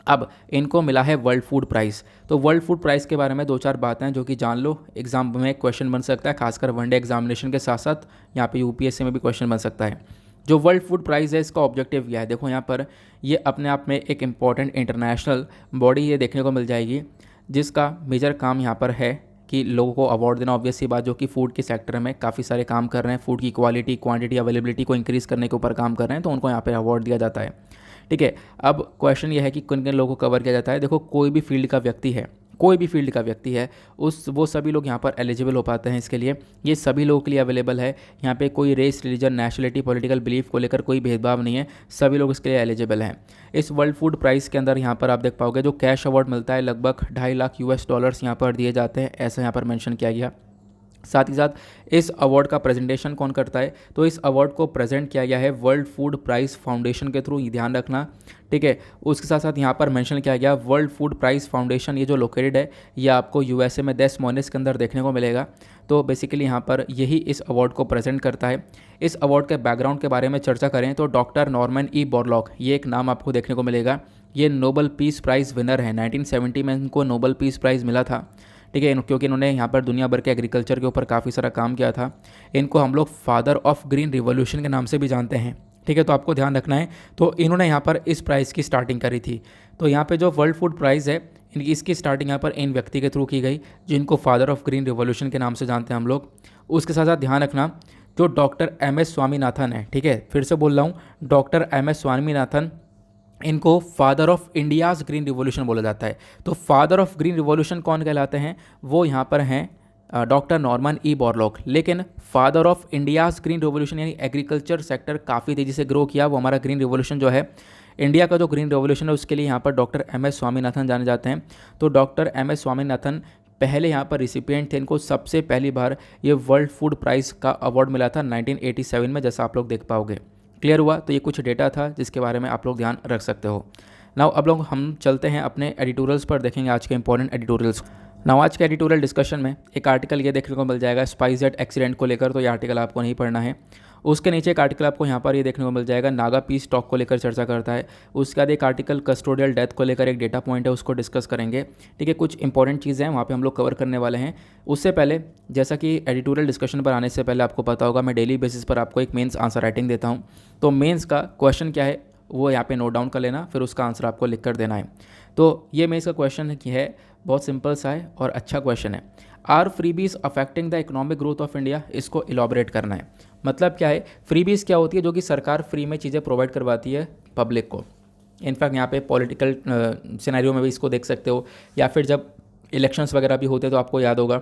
अब इनको मिला है वर्ल्ड फूड प्राइज़। तो वर्ल्ड फूड प्राइज़ के बारे में 2-4 बातें हैं जो कि जान लो, एग्जाम में क्वेश्चन बन सकता है, खासकर वनडे एग्जामिनेशन के साथ साथ यहाँ पे यूपीएससी में भी क्वेश्चन बन सकता है। जो वर्ल्ड फूड प्राइज़ है इसका ऑब्जेक्टिव क्या है, देखो यहाँ पर ये अपने आप में एक इम्पॉर्टेंट इंटरनेशनल बॉडी ये देखने को मिल जाएगी जिसका मेजर काम यहाँ पर है कि लोगों को अवार्ड देना। ऑब्वियस सी बात, जो कि फूड के सेक्टर में काफ़ी सारे काम कर रहे हैं, फूड की क्वालिटी, क्वांटिटी, अवेलेबिलिटी को इंक्रीज़ करने के ऊपर काम कर रहे हैं, तो उनको यहाँ पे अवार्ड दिया जाता है, ठीक है। अब क्वेश्चन ये है कि किन किन लोगों को कवर किया जाता है। देखो कोई भी फील्ड का व्यक्ति है कोई भी फील्ड का व्यक्ति है वो सभी लोग यहाँ पर एलिजिबल हो पाते हैं इसके लिए। ये सभी लोगों के लिए अवेलेबल है। यहाँ पे कोई race, religion, nationality, political belief को लेकर कोई भेदभाव नहीं है, सभी लोग इसके लिए एलिजिबल हैं। इस वर्ल्ड फूड प्राइज़ के अंदर यहाँ पर आप देख पाओगे जो कैश अवार्ड मिलता है लगभग 2.5 लाख US डॉलर्स यहाँ पर दिए जाते हैं, ऐसा यहाँ पर मेंशन किया गया। साथ ही साथ इस अवार्ड का प्रेजेंटेशन कौन करता है, तो इस अवार्ड को प्रेजेंट किया गया है वर्ल्ड फूड प्राइज़ फाउंडेशन के थ्रू, ये ध्यान रखना, ठीक है। उसके साथ साथ यहाँ पर मेंशन किया गया वर्ल्ड फूड प्राइज़ फाउंडेशन, ये जो लोकेटेड है ये आपको USA में डेस मोनिस के अंदर देखने को मिलेगा। तो बेसिकली यहाँ पर यही इस अवार्ड को प्रेजेंट करता है। इस अवार्ड के बैकग्राउंड के बारे में चर्चा करें तो डॉक्टर नॉर्मन ई बोरलॉग, ये एक नाम आपको देखने को मिलेगा। ये नोबल पीस प्राइज़ विनर है, 1970 में इनको नोबल पीस प्राइज़ मिला था, ठीक है, क्योंकि इन्होंने यहाँ पर दुनिया भर के एग्रीकल्चर के ऊपर काफ़ी सारा काम किया था। इनको हम लोग फादर ऑफ ग्रीन रिवॉल्यूशन के नाम से भी जानते हैं, ठीक है, तो आपको ध्यान रखना है। तो इन्होंने यहाँ पर इस प्राइज़ की स्टार्टिंग करी थी। तो यहाँ पे जो वर्ल्ड फूड प्राइज़ है इसकी स्टार्टिंग यहाँ पर इन व्यक्ति के थ्रू की गई जिनको फादर ऑफ ग्रीन रिवॉल्यूशन के नाम से जानते हैं हम लोग। उसके साथ साथ ध्यान रखना जो डॉक्टर MS स्वामीनाथन है, ठीक है, फिर से बोल रहा हूँ, डॉक्टर MS स्वामीनाथन, इनको father of India's green revolution बोला जाता है। तो फादर ऑफ ग्रीन रिवॉल्यूशन कौन कहलाते हैं, वो यहाँ पर हैं डॉक्टर नॉर्मन ई बोरलॉग। लेकिन father of India's green revolution यानी एग्रीकल्चर सेक्टर काफ़ी तेज़ी से ग्रो किया, वो हमारा ग्रीन रिवॉल्यूशन जो है, इंडिया का जो ग्रीन रिवॉल्यूशन है उसके लिए यहाँ पर डॉक्टर MS स्वामीनाथन जाने जाते हैं। तो डॉक्टर MS स्वामीनाथन पहले यहाँ पर रिसिपिएंट थे, इनको सबसे पहली बार ये वर्ल्ड फूड प्राइज़ का अवार्ड मिला था 1987 में, जैसा आप लोग देख पाओगे। क्लियर हुआ? तो ये कुछ डेटा था जिसके बारे में आप लोग ध्यान रख सकते हो। नाउ अब लोग हम चलते हैं अपने एडिटोरियल्स पर, देखेंगे आज के इंपॉर्टेंट एडिटोरियल्स। नाउ आज के एडिटोरियल डिस्कशन में एक आर्टिकल ये देखने को मिल जाएगा स्पाइसजेट एक्सीडेंट को लेकर, तो ये आर्टिकल आपको नहीं पढ़ना है। उसके नीचे एक आर्टिकल आपको यहाँ पर ये देखने को मिल जाएगा नागा पीस स्टॉक को लेकर चर्चा करता है। उसके बाद एक आर्टिकल कस्टोडियल डेथ को लेकर एक डेटा पॉइंट है, उसको डिस्कस करेंगे, ठीक है। कुछ इंपॉर्टेंट चीज़ें हैं वहाँ पे हम लोग कवर करने वाले हैं। उससे पहले जैसा कि एडिटोरियल डिस्कशन पर आने से पहले आपको पता होगा मैं डेली बेसिस पर आपको एक मेंस आंसर राइटिंग देता हूँ। तो मेंस का क्वेश्चन क्या है वो यहाँ पे नोट डाउन कर लेना, फिर उसका आंसर आपको लिख कर देना है। तो ये मेंस का क्वेश्चन है, बहुत सिंपल सा है और अच्छा क्वेश्चन है। Are freebies affecting the economic growth of India, इसको इलॉबरेट करना है। मतलब क्या है, फ्रीबीज क्या होती है, जो कि सरकार फ्री में चीज़ें प्रोवाइड करवाती है पब्लिक को। इनफैक्ट यहाँ पे पॉलिटिकल सिनेरियो में भी इसको देख सकते हो, या फिर जब इलेक्शंस वगैरह भी होते हैं तो आपको याद होगा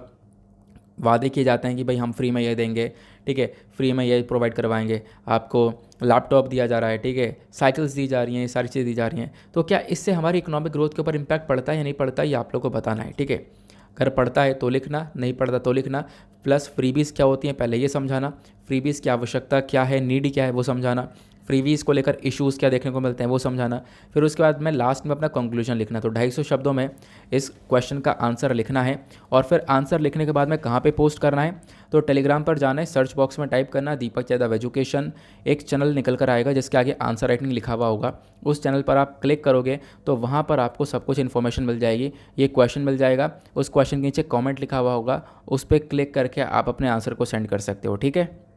वादे किए जाते हैं कि भाई हम फ्री में ये देंगे, ठीक है, फ्री में ये प्रोवाइड करवाएंगे, आपको लैपटॉप दिया जा रहा है, ठीक है, साइकिल्स दी जा रही हैं, ये सारी चीज़ें दी जा रही हैं। तो क्या इससे हमारी इकोनॉमिक ग्रोथ के ऊपर इम्पैक्ट पड़ता है या नहीं पड़ता, ये आप लोग को बताना है, ठीक है। अगर पड़ता है तो लिखना, नहीं पड़ता तो लिखना। प्लस फ्रीबीज क्या होती हैं पहले ये समझाना, फ्रीबीज की आवश्यकता क्या है, नीड क्या है वो समझाना, फ्रीबीज को लेकर इश्यूज़ क्या देखने को मिलते हैं वो समझाना। फिर उसके बाद में लास्ट में अपना कंक्लूजन लिखना। तो 250 शब्दों में इस क्वेश्चन का आंसर लिखना है। और फिर आंसर लिखने के बाद में कहाँ पे पोस्ट करना है, तो टेलीग्राम पर जाना है, सर्च बॉक्स में टाइप करना दीपक यादव एजुकेशन, एक चैनल निकल कर आएगा जिसके आगे आंसर राइटिंग लिखा हुआ होगा। उस चैनल पर आप क्लिक करोगे तो वहाँ पर आपको सब कुछ इन्फॉर्मेशन मिल जाएगी, ये क्वेश्चन मिल जाएगा, उस क्वेश्चन के नीचे कॉमेंट लिखा हुआ होगा, उस पर क्लिक करके आप अपने आंसर को सेंड कर सकते हो, ठीक है।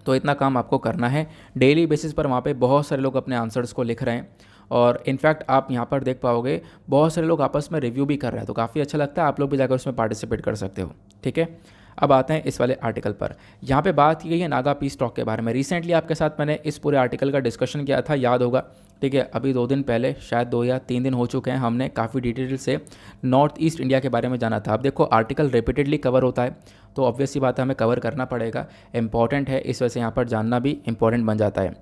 तो इतना काम आपको करना है डेली बेसिस पर। वहाँ पे बहुत सारे लोग अपने आंसर्स को लिख रहे हैं और इनफैक्ट आप यहाँ पर देख पाओगे बहुत सारे लोग आपस में रिव्यू भी कर रहे हैं, तो काफ़ी अच्छा लगता है, आप लोग भी जाकर उसमें पार्टिसिपेट कर सकते हो, ठीक है। अब आते हैं इस वाले आर्टिकल पर। यहाँ पे बात की गई है नागा पीस स्टॉक के बारे में। रिसेंटली आपके साथ मैंने इस पूरे आर्टिकल का डिस्कशन किया था, याद होगा, ठीक है। अभी 2 दिन पहले, शायद 2 या 3 दिन हो चुके हैं, हमने काफ़ी डिटेल से नॉर्थ ईस्ट इंडिया के बारे में जाना था। अब देखो आर्टिकल रिपीटेडली कवर होता है तो ऑब्वियस सी बात है हमें कवर करना पड़ेगा, इंपॉर्टेंट है, इस वजह से यहाँ पर जानना भी इंपॉर्टेंट बन जाता है।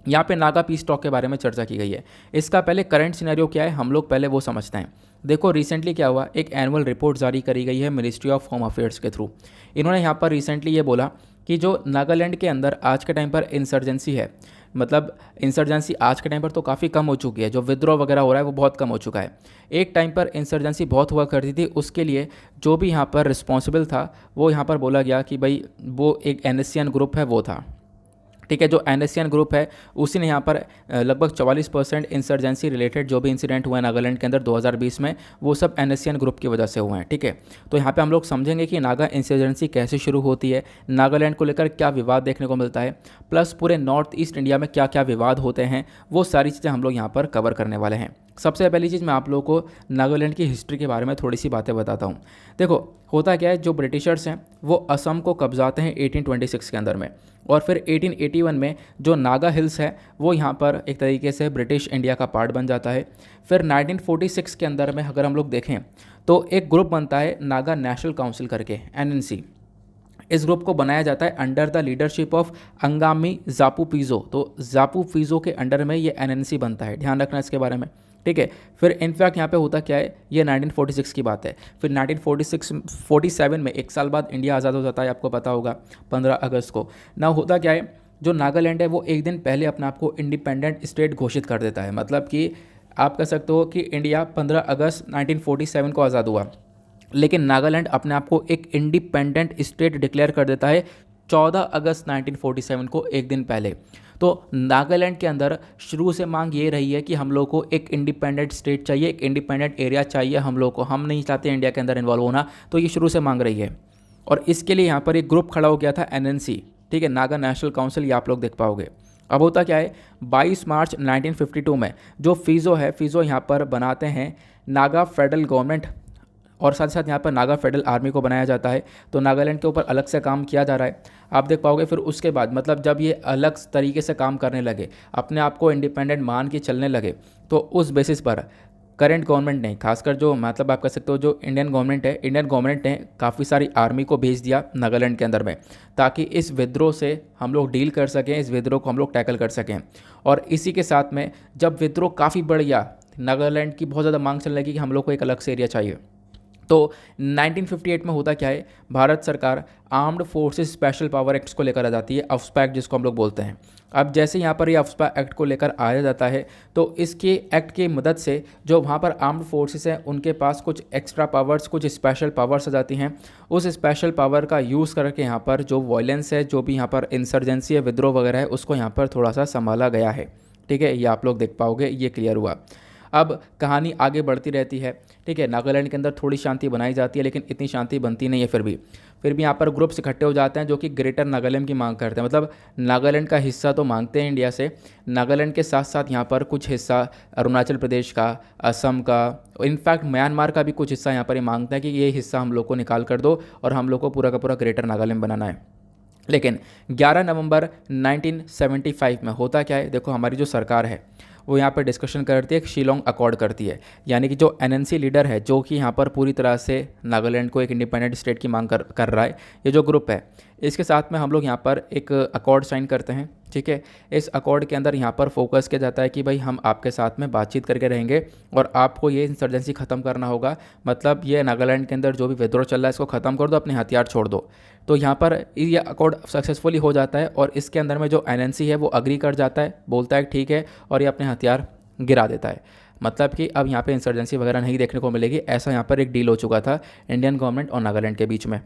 यहाँ पे नागा पीस स्टॉक के बारे में चर्चा की गई है। इसका पहले करंट सिनेरियो क्या है हम लोग पहले वो समझते हैं। देखो रिसेंटली क्या हुआ, एक एनुअल रिपोर्ट जारी करी गई है मिनिस्ट्री ऑफ होम अफेयर्स के थ्रू। इन्होंने यहाँ पर रिसेंटली ये बोला कि जो नागालैंड के अंदर आज के टाइम पर इंसर्जेंसी है, मतलब इंसर्जेंसी आज के टाइम पर तो काफ़ी कम हो चुकी है, जो विद्रोह वगैरह हो रहा है वो बहुत कम हो चुका है। एक टाइम पर इंसर्जेंसी बहुत हुआ करती थी, उसके लिए जो भी यहाँ पर रिस्पॉन्सिबल था वो यहाँ पर बोला गया कि भाई वो एक NSCN ग्रुप है वो था, ठीक है। जो NSCN ग्रुप है उसी ने यहाँ पर लगभग 44% इंसर्जेंसी रिलेटेड जो भी इंसिडेंट हुए नागालैंड के अंदर 2020 में, वो सब NSCN ग्रुप की वजह से हुए हैं, ठीक है। तो यहाँ पे हम लोग समझेंगे कि नागा इंसर्जेंसी कैसे शुरू होती है, नागालैंड को लेकर क्या विवाद देखने को मिलता है, प्लस पूरे नॉर्थ ईस्ट इंडिया में क्या क्या विवाद होते हैं, वो सारी चीज़ें हम लोग यहाँ पर कवर करने वाले हैं। सबसे पहली चीज़ मैं आप लोगों को नागालैंड की हिस्ट्री के बारे में थोड़ी सी बातें बताता हूँ। देखो होता क्या है, जो ब्रिटिशर्स हैं वो असम को कब्जाते हैं 1826 के अंदर में, और फिर 1991 में जो नागा हिल्स है वो यहाँ पर एक तरीके से ब्रिटिश इंडिया का पार्ट बन जाता है। फिर 1946 के अंदर में अगर हम लोग देखें तो एक ग्रुप बनता है नागा नेशनल काउंसिल करके, एनएनसी। इस ग्रुप को बनाया जाता है under the leadership of Angami Japu piezo. तो जापू पीजो के अंडर में ये एनएनसी बनता है, ध्यान रखना इसके बारे में, ठीक है। फिर इनफैक्ट यहाँ पे होता क्या है, ये 1946 की बात है। फिर 1947 में एक साल बाद इंडिया आज़ाद हो जाता है, आपको पता होगा 15 अगस्त को ना। होता क्या है, जो नागालैंड है वो एक दिन पहले अपने आप को इंडिपेंडेंट स्टेट घोषित कर देता है। मतलब कि आप कह सकते हो कि इंडिया 15 अगस्त 1947 को आज़ाद हुआ, लेकिन नागालैंड अपने आप को एक इंडिपेंडेंट स्टेट डिक्लेयर कर देता है 14 अगस्त 1947 को, एक दिन पहले। तो नागालैंड के अंदर शुरू से मांग ये रही है कि हम लोग को एक इंडिपेंडेंट स्टेट चाहिए, एक इंडिपेंडेंट एरिया चाहिए हम लोग को, हम नहीं चाहते इंडिया के अंदर इन्वॉल्व होना। तो ये शुरू से मांग रही है और इसके लिए यहाँ पर एक ग्रुप खड़ा हो गया था, एनएनसी, ठीक है, नागा नेशनल काउंसिल, ये आप लोग देख पाओगे। अब होता क्या है, 22 मार्च 1952 में जो फिज़ो है, फिज़ो यहाँ पर बनाते हैं नागा फेडरल गवर्नमेंट और साथ ही साथ यहाँ पर नागा फेडरल आर्मी को बनाया जाता है। तो नागालैंड के ऊपर अलग से काम किया जा रहा है, आप देख पाओगे। फिर उसके बाद मतलब जब ये अलग तरीके से काम करने लगे, अपने आप को इंडिपेंडेंट मान के चलने लगे, तो उस बेसिस पर करंट गवर्नमेंट ने, खासकर जो मतलब आप कह सकते हो जो इंडियन गवर्नमेंट है, इंडियन गवर्नमेंट ने काफ़ी सारी आर्मी को भेज दिया नागालैंड के अंदर में, ताकि इस विद्रोह से हम लोग डील कर सकें, इस विद्रोह को हम लोग टैकल कर सकें। और इसी के साथ में जब विद्रोह काफ़ी बढ़ गया, नागालैंड की बहुत ज़्यादा मांग चलने लगी कि हम लोग को एक अलग से एरिया चाहिए। तो 1958 में होता क्या है, भारत सरकार armed forces special power acts को लेकर आ जाती है, अफ्स्पा एक्ट जिसको हम लोग बोलते हैं। अब जैसे यहाँ पर ये अफ्स्पा एक्ट को लेकर आया जाता है, तो इसके एक्ट की मदद से जो वहाँ पर आर्म्ड फोर्सेस हैं उनके पास कुछ एक्स्ट्रा पावर्स, कुछ स्पेशल पावर्स आ जाती हैं। उस स्पेशल पावर का यूज़ करके यहाँ पर जो वायलेंस है, जो भी यहाँ पर इंसर्जेंसी है, विद्रोह वगैरह है, उसको यहाँ पर थोड़ा सा संभाला गया है, ठीक है। ये आप लोग देख पाओगे, ये क्लियर हुआ। अब कहानी आगे बढ़ती रहती है, ठीक है। नागालैंड के अंदर थोड़ी शांति बनाई जाती है, लेकिन इतनी शांति बनती नहीं है। फिर भी यहाँ पर ग्रुप्स इकट्ठे हो जाते हैं जो कि ग्रेटर नागालैंड की मांग करते हैं, मतलब नागालैंड का हिस्सा तो मांगते हैं इंडिया से। नागालैंड के साथ साथ यहाँ पर कुछ हिस्सा अरुणाचल प्रदेश का, असम का, इनफैक्ट म्यांमार का भी कुछ हिस्सा यहाँ पर ये मांगता है कि ये हिस्सा हम लोग को निकाल कर दो और हम लोग को पूरा का पूरा ग्रेटर नागालैंड बनाना है। लेकिन 11 नवंबर 1975 में होता क्या है, देखो हमारी जो सरकार है वो यहाँ पर डिस्कशन करती है, शिलोंग अकॉर्ड करती है। यानी कि जो एनएनसी लीडर है, जो कि यहाँ पर पूरी तरह से नागालैंड को एक इंडिपेंडेंट स्टेट की मांग कर रहा है, ये जो ग्रुप है, इसके साथ में हम लोग यहाँ पर एक अकॉर्ड साइन करते हैं, ठीक है। इस अकॉर्ड के अंदर यहाँ पर फोकस किया जाता है कि भाई हम आपके साथ में बातचीत करके रहेंगे और आपको ये इंसर्जेंसी ख़त्म करना होगा, मतलब ये नागालैंड के अंदर जो भी विद्रोह चल रहा है इसको ख़त्म कर दो, अपने हथियार छोड़ दो। तो यहाँ पर ये अकॉर्ड सक्सेसफुली हो जाता है और इसके अंदर में जो एनएनसी है वो अग्री कर जाता है, बोलता है ठीक है, और ये अपने हथियार गिरा देता है। मतलब कि अब यहाँ पे इंसर्जेंसी वगैरह नहीं देखने को मिलेगी, ऐसा यहाँ पर एक डील हो चुका था इंडियन गवर्नमेंट और नागालैंड के बीच में।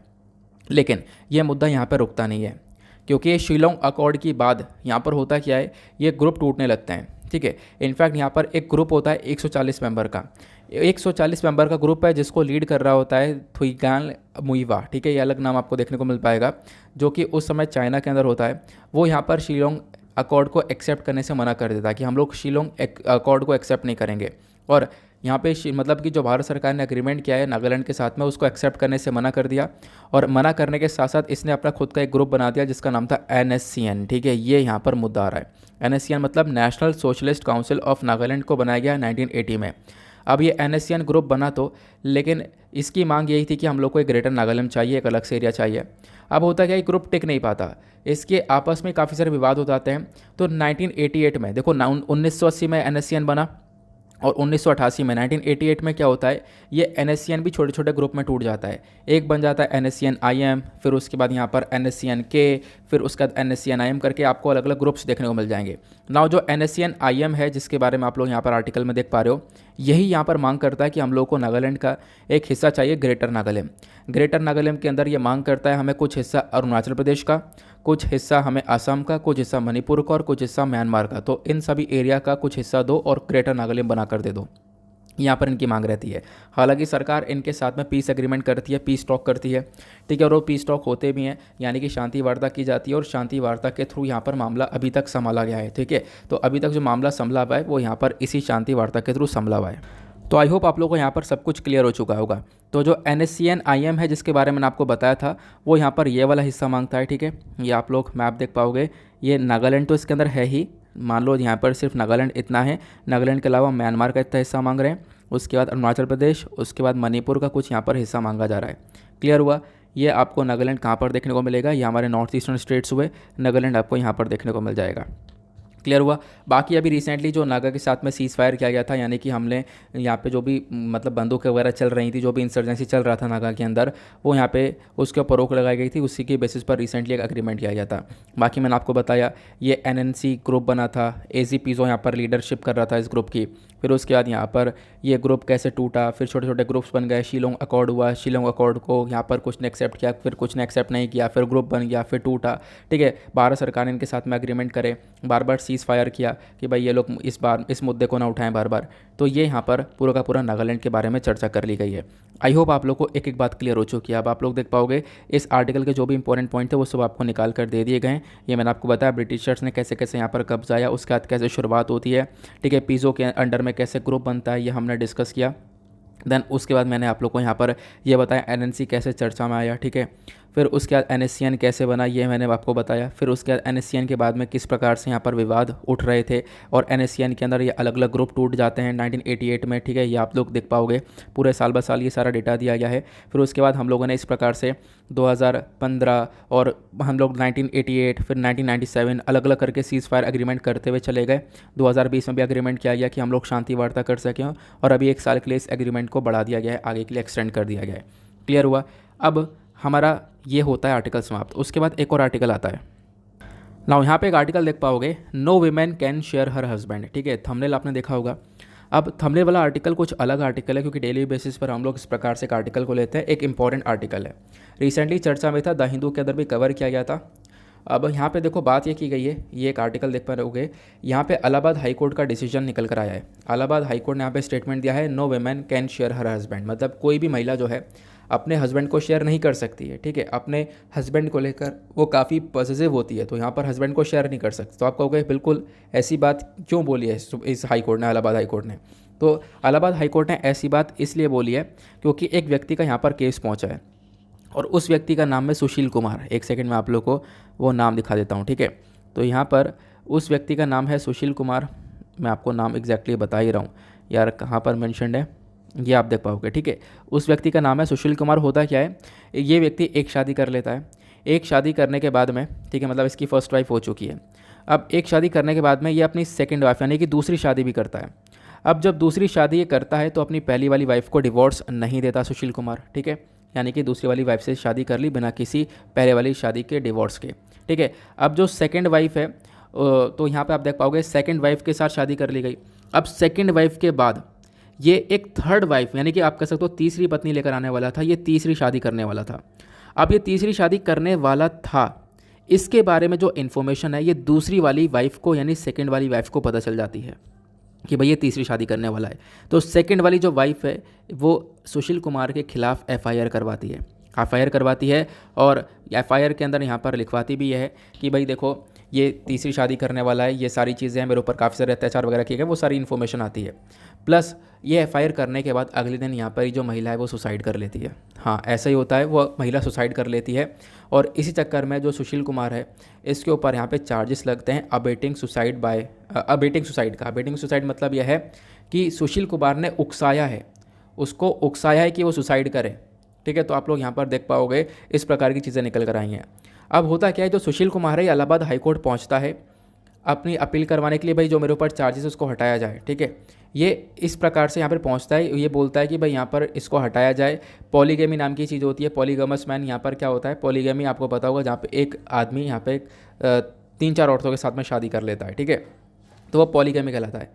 लेकिन यह मुद्दा यहाँ पर रुकता नहीं है, क्योंकि ये शिलोंग अकॉर्ड की बाद यहाँ पर होता क्या है, ये ग्रुप टूटने लगते हैं, ठीक है। इनफैक्ट यहाँ पर एक ग्रुप होता है 140 मेंबर का, 140 मेंबर का ग्रुप है जिसको लीड कर रहा होता है थुइगान मुइवा, ठीक है। ये अलग नाम आपको देखने को मिल पाएगा, जो कि उस समय चाइना के अंदर होता है। वो यहाँ पर शिलोंग अकॉर्ड को एक्सेप्ट करने से मना कर देता है कि हम लोग शिलोंग अकॉर्ड को एक्सेप्ट नहीं करेंगे। और यहाँ पे मतलब कि जो भारत सरकार ने एग्रीमेंट किया है नागालैंड के साथ में, उसको एक्सेप्ट करने से मना कर दिया। और मना करने के साथ साथ इसने अपना खुद का एक ग्रुप बना दिया जिसका नाम था NSCN, ठीक है। ये यहाँ पर मुद्दा आ रहा है। NSCN मतलब national socialist council of Nagaland को बनाया गया 1980 में। अब ये NSCN ग्रुप बना तो, लेकिन इसकी मांग यही थी कि हम लोग को एक ग्रेटर नागालैंड चाहिए, एक अलग से एरिया चाहिए। अब होता क्या, ग्रुप टिक नहीं पाता, इसके आपस में काफ़ी सारे विवाद हो जाते हैं। तो 1988 में देखो 1980 में NSCN बना और 1988 में 1988 में क्या होता है, ये NSCN भी छोटे छोटे ग्रुप में टूट जाता है। एक बन जाता है NSCN IM, फिर उसके बाद यहाँ पर NSCN K, फिर उसके बाद NSCN IM करके आपको अलग अलग ग्रुप्स देखने को मिल जाएंगे। नाउ जो NSCN IM है, जिसके बारे में आप लोग यहाँ पर आर्टिकल में देख पा रहे हो, यही यहाँ पर मांग करता है कि हम लोग को नागालैंड का एक हिस्सा चाहिए, ग्रेटर नागालैंड। ग्रेटर नागालैंड के अंदर ये मांग करता है हमें कुछ हिस्सा अरुणाचल प्रदेश का, कुछ हिस्सा हमें असम का, कुछ हिस्सा मणिपुर का और कुछ हिस्सा म्यांमार का। तो इन सभी एरिया का कुछ हिस्सा दो और ग्रेटर नागालैंड बना कर दे दो, यहाँ पर इनकी मांग रहती है। हालांकि सरकार इनके साथ में पीस एग्रीमेंट करती है, पीस टॉक करती है, ठीक है। और वो पीस टॉक होते भी हैं, यानी कि शांति वार्ता की जाती है और शांति वार्ता के थ्रू यहाँ पर मामला अभी तक संभाला गया है, ठीक है। तो अभी तक जो मामला संभला हुआ है वो यहाँ पर इसी शांति वार्ता के थ्रू संभला हुआ है। तो आई होप आप लोगों को यहाँ पर सब कुछ क्लियर हो चुका होगा। तो जो NSCN-IM है जिसके बारे में मैंने आपको बताया था, वो यहाँ पर ये वाला हिस्सा मांगता है, ठीक है। ये आप लोग मैप देख पाओगे, ये नागालैंड तो इसके अंदर है ही, मान लो यहाँ पर सिर्फ नागालैंड इतना है। नागालैंड के अलावा म्यांमार का इतना हिस्सा मांग रहे हैं, उसके बाद अरुणाचल प्रदेश, उसके बाद मणिपुर का कुछ यहाँ पर हिस्सा मांगा जा रहा है। क्लियर हुआ। ये आपको नागालैंड कहाँ पर देखने को मिलेगा, ये हमारे नॉर्थ ईस्टर्न स्टेट्स हुए, नागालैंड आपको यहाँ पर देखने को मिल जाएगा। क्लियर हुआ। बाकी अभी रिसेंटली जो नागा के साथ में सीज़ फायर किया गया था, यानी कि हमने यहाँ पे जो भी मतलब बंदूकें वगैरह चल रही थी, जो भी इंसर्जेंसी चल रहा था नागा के अंदर, वो यहाँ पे उसके ऊपर रोक लगाई गई थी। उसी के बेसिस पर रिसेंटली एक एग्रीमेंट किया गया था। बाकी मैंने आपको बताया ये NNC ग्रुप बना था, AZ पिज़ो यहाँ पर लीडरशिप कर रहा था इस ग्रुप की। फिर उसके बाद यहाँ पर ये ग्रुप कैसे टूटा, फिर छोटे छोटे ग्रुप्स बन गए, शिलोंग अकॉर्ड हुआ, शिलोंग अकॉर्ड को यहाँ पर कुछ ने एक्सेप्ट किया, फिर कुछ ने एक्सेप्ट नहीं किया, फिर ग्रुप बन गया, फिर टूटा, ठीक है। भारत सरकार ने इनके साथ में एग्रीमेंट करे, बार बार सीज़ फायर किया कि भाई ये लोग इस बार इस मुद्दे को ना उठाएं बार बार। तो ये यहाँ पर पूरा का पूरा नागालैंड के बारे में चर्चा कर ली गई है। आई होप आप लोग को एक एक बात क्लियर हो चुकी है। अब आप लोग देख पाओगे इस आर्टिकल के जो भी इंपॉर्टेंट पॉइंट थे वो सब आपको निकाल कर दे दिए गए हैं। ये मैंने आपको बताया ब्रिटिशर्स ने कैसे कैसे यहाँ पर कब्जा आया, उसके बाद कैसे शुरुआत होती है, ठीक है। पिज़ो के अंडर में कैसे ग्रुप बनता है, ये हमने डिस्कस किया। देन उसके बाद मैंने आप लोग को यहाँ पर ये बताया NNC कैसे चर्चा में आया, ठीक है। फिर उसके बाद NSCN कैसे बना, ये मैंने आपको बताया। फिर उसके बाद NSCN के बाद में किस प्रकार से यहाँ पर विवाद उठ रहे थे, और NSCN के अंदर ये अलग अलग ग्रुप टूट जाते हैं 1988 में, ठीक है। ये आप लोग देख पाओगे, पूरे साल ब साल ये सारा डेटा दिया गया है। फिर उसके बाद हम लोगों ने इस प्रकार से 2015 और हम लोग 1988 फिर 1997 अलग अलग करके सीज़ फायर एग्रीमेंट करते हुए चले गए। 2020 में भी एग्रीमेंट किया गया कि हम लोग शांति वार्ता कर सकें, और अभी 1 साल के लिए इस एग्रीमेंट को बढ़ा दिया गया है, आगे के लिए एक्सटेंड कर दिया गया है। क्लियर हुआ। अब हमारा ये होता है आर्टिकल समाप्त। उसके बाद एक और आर्टिकल आता है। नाउ यहाँ पे एक आर्टिकल देख पाओगे, no women can share her husband, ठीक है। थंबनेल आपने देखा होगा। अब थंबनेल वाला आर्टिकल कुछ अलग आर्टिकल है, क्योंकि डेली बेसिस पर हम लोग इस प्रकार से एक आर्टिकल को लेते हैं। एक इंपॉर्टेंट आर्टिकल है, रिसेंटली चर्चा में था, द हिंदू के अंदर भी कवर किया गया था। अब यहाँ पे देखो बात ये की गई है, ये एक आर्टिकल देख पा रहोगे, यहाँ पे इलाहाबाद हाई कोर्ट का डिसीजन निकल कर आया है। इलाहाबाद हाई कोर्ट ने यहाँ पे स्टेटमेंट दिया है, no women can share her husband, मतलब कोई भी महिला जो है अपने हस्बैंड को शेयर नहीं कर सकती है, ठीक है। अपने हस्बैंड को लेकर वो काफ़ी पॉजिटिव होती है, तो यहाँ पर हस्बैंड को शेयर नहीं कर सकती। तो आप कहोगे बिल्कुल ऐसी बात क्यों बोली है इस हाई कोर्ट ने, इलाहाबाद हाई कोर्ट ने। तो इलाहाबाद हाई कोर्ट ने ऐसी बात इसलिए बोली है क्योंकि एक व्यक्ति का यहाँ पर केस पहुँचा है, और उस व्यक्ति का नाम है सुशील कुमार। एक सेकंड में आप लोग को वो नाम दिखा देता हूँ, ठीक है। तो यहाँ पर उस व्यक्ति का नाम है सुशील कुमार, मैं आपको नाम एग्जैक्टली बता ही रहा हूँ यार, कहाँ पर मेंशन्ड है ये आप देख पाओगे, ठीक है। उस व्यक्ति का नाम है सुशील कुमार। होता क्या है, ये व्यक्ति एक शादी कर लेता है, एक शादी करने के बाद में, ठीक है, मतलब इसकी फर्स्ट वाइफ हो चुकी है। अब एक शादी करने के बाद में ये अपनी सेकंड वाइफ यानी कि दूसरी शादी भी करता है। अब जब दूसरी शादी ये करता है तो अपनी पहली वाली वाइफ को डिवोर्स नहीं देता सुशील कुमार, ठीक है, यानी कि दूसरी वाली वाइफ से शादी कर ली बिना किसी पहले वाली शादी के डिवोर्स के, ठीक है। अब जो सेकंड वाइफ है, तो यहाँ पे आप देख पाओगे सेकंड वाइफ के साथ शादी कर ली गई। अब सेकंड वाइफ के बाद ये एक थर्ड वाइफ यानी कि आप कह सकते हो तीसरी पत्नी लेकर आने वाला था, ये तीसरी शादी करने वाला था। अब ये तीसरी शादी करने वाला था, इसके बारे में जो इन्फॉर्मेशन है ये दूसरी वाली वाइफ को यानी सेकंड वाली वाइफ को पता चल जाती है कि भाई ये तीसरी शादी करने वाला है। तो सेकंड वाली जो वाइफ है वो सुशील कुमार के खिलाफ FIR करवाती है, FIR करवाती है, और FIR के अंदर यहाँ पर लिखवाती भी है कि भाई देखो ये तीसरी शादी करने वाला है, ये सारी चीज़ें हैं, मेरे ऊपर काफ़ी सारे अत्याचार वगैरह किए गए, वो सारी इन्फॉर्मेशन आती है। प्लस ये FIR करने के बाद अगले दिन यहाँ पर जो महिला है वो सुसाइड कर लेती है। हाँ ऐसा ही होता है, वो महिला सुसाइड कर लेती है, और इसी चक्कर में जो सुशील कुमार है इसके ऊपर यहाँ पे चार्जेस लगते हैं अबेटिंग सुसाइड का। अबेटिंग सुसाइड मतलब यह है कि सुशील कुमार ने उकसाया है, उसको उकसाया है कि वो सुसाइड करे, ठीक है। तो आप लोग यहाँ पर देख पाओगे इस प्रकार की चीज़ें निकल कर आई हैं। अब होता क्या है, जो सुशील कुमार है इलाहाबाद हाई कोर्ट पहुँचता है अपनी अपील करवाने के लिए, भाई जो मेरे ऊपर चार्जेस उसको हटाया जाए, ठीक है। ये इस प्रकार से यहाँ पर पहुँचता है, ये बोलता है कि भाई यहाँ पर इसको हटाया जाए। पॉलीगेमी नाम की चीज़ होती है, पॉलीगमस मैन। यहाँ पर क्या होता है, पॉलीगेमी आपको पता होगा, जहाँ पे एक आदमी यहाँ पे 3-4 औरतों के साथ में शादी कर लेता है, ठीक है, तो वो पॉलीगेमी कहलाता है।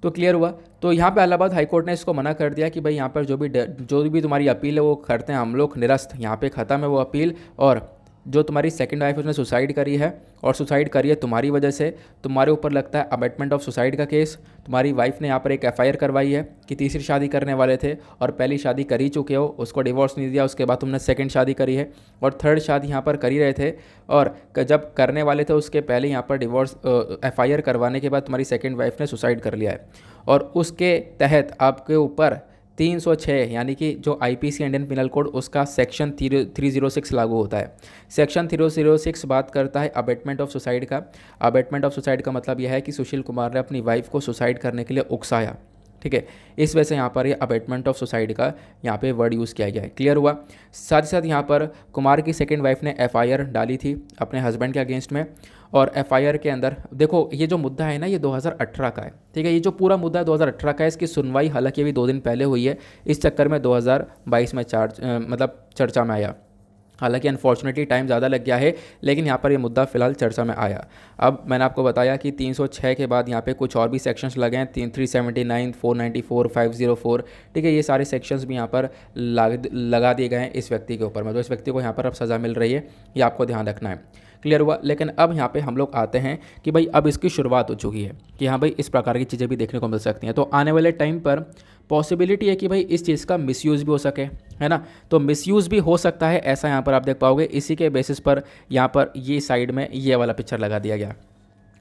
तो क्लियर हुआ। तो यहाँ पे इलाहाबाद हाई कोर्ट ने इसको मना कर दिया कि भाई यहाँ पर जो भी तुम्हारी अपील है वो करते हैं हम लोग निरस्त, यहाँ पे ख़त्म है वो अपील, और जो तुम्हारी सेकंड वाइफ उसने सुसाइड करी है और सुसाइड करी है तुम्हारी वजह से, तुम्हारे ऊपर लगता है अबेटमेंट ऑफ सुसाइड का केस। तुम्हारी वाइफ ने यहाँ पर एक एफआईआर करवाई है कि तीसरी शादी करने वाले थे और पहली शादी कर ही चुके हो, उसको डिवोर्स नहीं दिया, उसके बाद तुमने सेकंड शादी करी है और थर्ड शादी यहाँ पर कर ही रहे थे और जब करने वाले थे उसके पहले यहाँ पर डिवोर्स एफआईआर करवाने के बाद तुम्हारी सेकंड वाइफ ने सुसाइड कर लिया है और उसके तहत आपके ऊपर 306 यानी कि जो आईपीसी इंडियन पिनल कोड उसका सेक्शन 306 लागू होता है। सेक्शन 306 बात करता है अबेटमेंट ऑफ सुसाइड का। अबेटमेंट ऑफ सुसाइड का मतलब यह है कि सुशील कुमार ने अपनी वाइफ को सुसाइड करने के लिए उकसाया, ठीक है। इस वजह से यहाँ पर ये अबेटमेंट ऑफ सुसाइड का यहाँ पे वर्ड यूज़ किया गया है। क्लियर हुआ। साथ ही साथ यहाँ पर कुमार की सेकंड वाइफ ने एफआईआर डाली थी अपने हस्बैंड के अगेंस्ट में और एफआईआर के अंदर देखो ये जो मुद्दा है ना ये 2018 का है, ठीक है। ये जो पूरा मुद्दा 2018 का है, इसकी सुनवाई हालांकि अभी 2 दिन पहले हुई है, इस चक्कर में 2022 में चर्चा में आया। हालांकि अनफॉर्चुनेटली टाइम ज़्यादा लग गया है, लेकिन यहाँ पर ये मुद्दा फिलहाल चर्चा में आया। अब मैंने आपको बताया कि 306 के बाद यहाँ पे कुछ और भी सेक्शंस लगे हैं, 379, 494, 504, ठीक है। ये सारे सेक्शंस भी यहाँ पर लगा दिए गए हैं इस व्यक्ति के ऊपर, मतलब इस व्यक्ति को यहाँ पर अब सज़ा मिल रही है, ये आपको ध्यान रखना है। क्लियर हुआ। लेकिन अब यहाँ पे हम लोग आते हैं कि भाई अब इसकी शुरुआत हो चुकी है कि हाँ भाई इस प्रकार की चीज़ें भी देखने को मिल सकती हैं, तो आने वाले टाइम पर पॉसिबिलिटी है कि भाई इस चीज़ का मिसयूज़ भी हो सके, है ना। तो मिसयूज़ भी हो सकता है, ऐसा यहाँ पर आप देख पाओगे। इसी के बेसिस पर यहाँ पर ये साइड में ये वाला पिक्चर लगा दिया गया,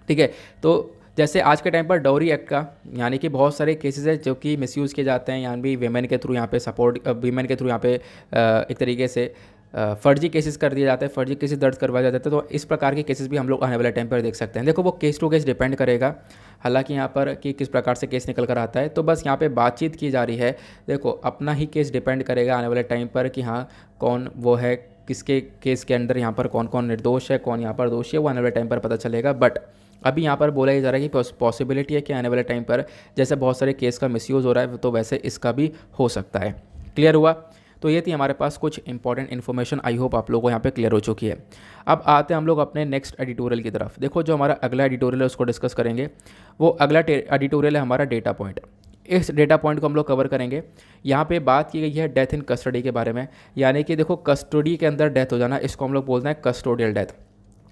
ठीक है। तो जैसे आज के टाइम पर डाउरी एक्ट का यानी कि बहुत सारे केसेस है जो कि मिसयूज़ किए जाते हैं, यानी भी वेमेन के थ्रू यहाँ पे सपोर्ट, वीमेन के थ्रू यहाँ पे एक तरीके से फर्जी केसेस कर दिए जाते हैं, फर्जी केसेस दर्ज करवाए जाते हैं। तो इस प्रकार के केसेस भी हम लोग आने वाले टाइम पर देख सकते हैं। देखो वो केस टू केस डिपेंड करेगा हालांकि यहाँ पर कि किस प्रकार से केस निकल कर आता है, तो बस यहाँ पे बातचीत की जा रही है। देखो अपना ही केस डिपेंड करेगा आने वाले टाइम पर कि हाँ कौन वो है, किसके केस के अंदर यहाँ पर कौन कौन निर्दोष है, कौन यहाँ पर दोषी है, वो आने वाले टाइम पर पता चलेगा। बट अभी यहाँ पर बोला जा रहा है कि पॉसिबिलिटी है कि आने वाले टाइम पर जैसे बहुत सारे केस का मिसयूज़ हो रहा है तो वैसे इसका भी हो सकता है। क्लियर हुआ। तो ये थी हमारे पास कुछ इंपॉर्टेंट इन्फॉर्मेशन, आई होप आप लोगों को यहाँ पे क्लियर हो चुकी है। अब आते हैं हम लोग अपने नेक्स्ट एडिटोरियल की तरफ। देखो जो हमारा अगला एडिटोरियल है उसको डिस्कस करेंगे। वो अगला एडिटोरियल है हमारा डेटा पॉइंट। इस डेटा पॉइंट को हम लोग कवर करेंगे। यहाँ पे बात की गई है डेथ इन कस्टडी के बारे में, यानी कि देखो कस्टडी के अंदर डेथ हो जाना, इसको हम लोग बोलते हैं कस्टोडियल डेथ।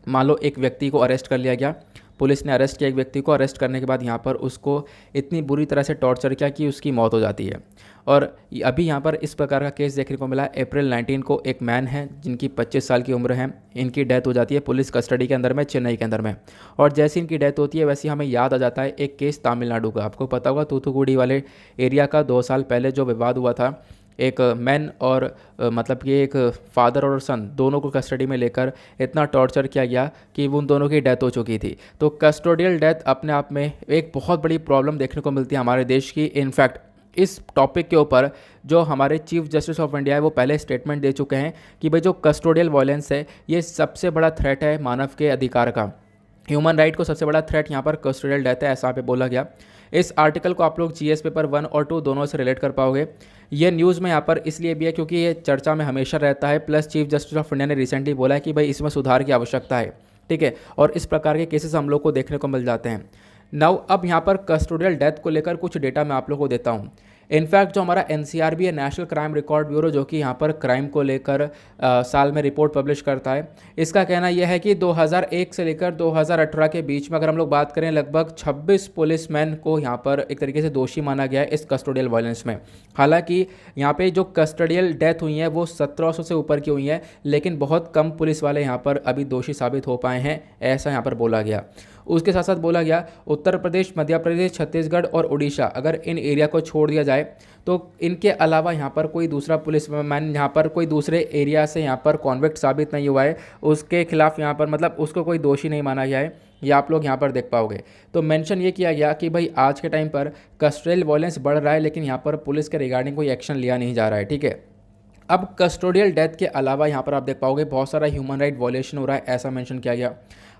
मान लो एक व्यक्ति को अरेस्ट कर लिया गया, पुलिस ने अरेस्ट किया एक व्यक्ति को, अरेस्ट करने के बाद यहाँ पर उसको इतनी बुरी तरह से टॉर्चर किया कि उसकी मौत हो जाती है। और अभी यहाँ पर इस प्रकार का केस देखने को मिला। अप्रैल 19 को एक मैन है जिनकी 25 साल की उम्र है, इनकी डेथ हो जाती है पुलिस कस्टडी के अंदर में, चेन्नई के अंदर में। और जैसे इनकी डेथ होती है वैसे हमें याद आ जाता है एक केस तमिलनाडु का, आपको पता होगा तूतुकुड़ी वाले एरिया का 2 साल पहले जो विवाद हुआ था। एक मैन और मतलब कि एक फादर और सन दोनों को कस्टडी में लेकर इतना टॉर्चर किया गया कि उन दोनों की डेथ हो चुकी थी। तो कस्टोडियल डेथ अपने आप में एक बहुत बड़ी प्रॉब्लम देखने को मिलती है हमारे देश की। इनफैक्ट इस टॉपिक के ऊपर जो हमारे चीफ जस्टिस ऑफ इंडिया है वो पहले स्टेटमेंट दे चुके हैं कि भाई जो कस्टोडियल वायलेंस है ये सबसे बड़ा थ्रेट है मानव के अधिकार का, ह्यूमन राइट को सबसे बड़ा थ्रेट यहाँ पर कस्टोडियल डेथ है, ऐसा यहाँ पे बोला गया। इस आर्टिकल को आप लोग जीएस पेपर 1 और 2 दोनों से रिलेट कर पाओगे। ये न्यूज़ में यहाँ पर इसलिए भी है क्योंकि ये चर्चा में हमेशा रहता है, plus chief justice of India ने रिसेंटली बोला है कि भाई इसमें सुधार की आवश्यकता है, ठीक है। और इस प्रकार के केसेस हम लोग को देखने को मिल जाते हैं। नाउ अब यहाँ पर कस्टोडियल डेथ को लेकर कुछ डेटा मैं आप लोग को देता हूँ। इनफैक्ट जो हमारा एनसीआरबी है, नेशनल क्राइम रिकॉर्ड ब्यूरो, जो कि यहाँ पर क्राइम को लेकर साल में रिपोर्ट पब्लिश करता है, इसका कहना यह है कि 2001 से लेकर 2018 के बीच में अगर हम लोग बात करें लगभग 26 पुलिसमैन को यहाँ पर एक तरीके से दोषी माना गया है इस कस्टोडियल वायलेंस में। हालांकि यहाँ पे जो कस्टोडियल डेथ हुई है वो 1700 से ऊपर की हुई है, लेकिन बहुत कम पुलिस वाले यहाँ पर अभी दोषी साबित हो पाए हैं, ऐसा यहाँ पर बोला गया। उसके साथ साथ बोला गया उत्तर प्रदेश, मध्य प्रदेश, छत्तीसगढ़ और उड़ीसा, अगर इन एरिया को छोड़ दिया जाए तो इनके अलावा यहाँ पर कोई दूसरा पुलिसमैन यहाँ पर कोई दूसरे एरिया से यहाँ पर कॉन्विक्ट साबित नहीं हुआ है, उसके खिलाफ यहाँ पर मतलब उसको कोई दोषी नहीं माना गया है। ये आप लोग यहाँ पर देख पाओगे। तो मेंशन ये किया गया कि भाई आज के टाइम पर कस्टोडियल वायलेंस बढ़ रहा है, लेकिन यहाँ पर पुलिस के रिगार्डिंग कोई एक्शन लिया नहीं जा रहा है, ठीक है। अब कस्टोडियल डेथ के अलावा यहाँ पर आप देख पाओगे बहुत सारा ह्यूमन राइट वायलेशन हो रहा है, ऐसा मेंशन किया गया।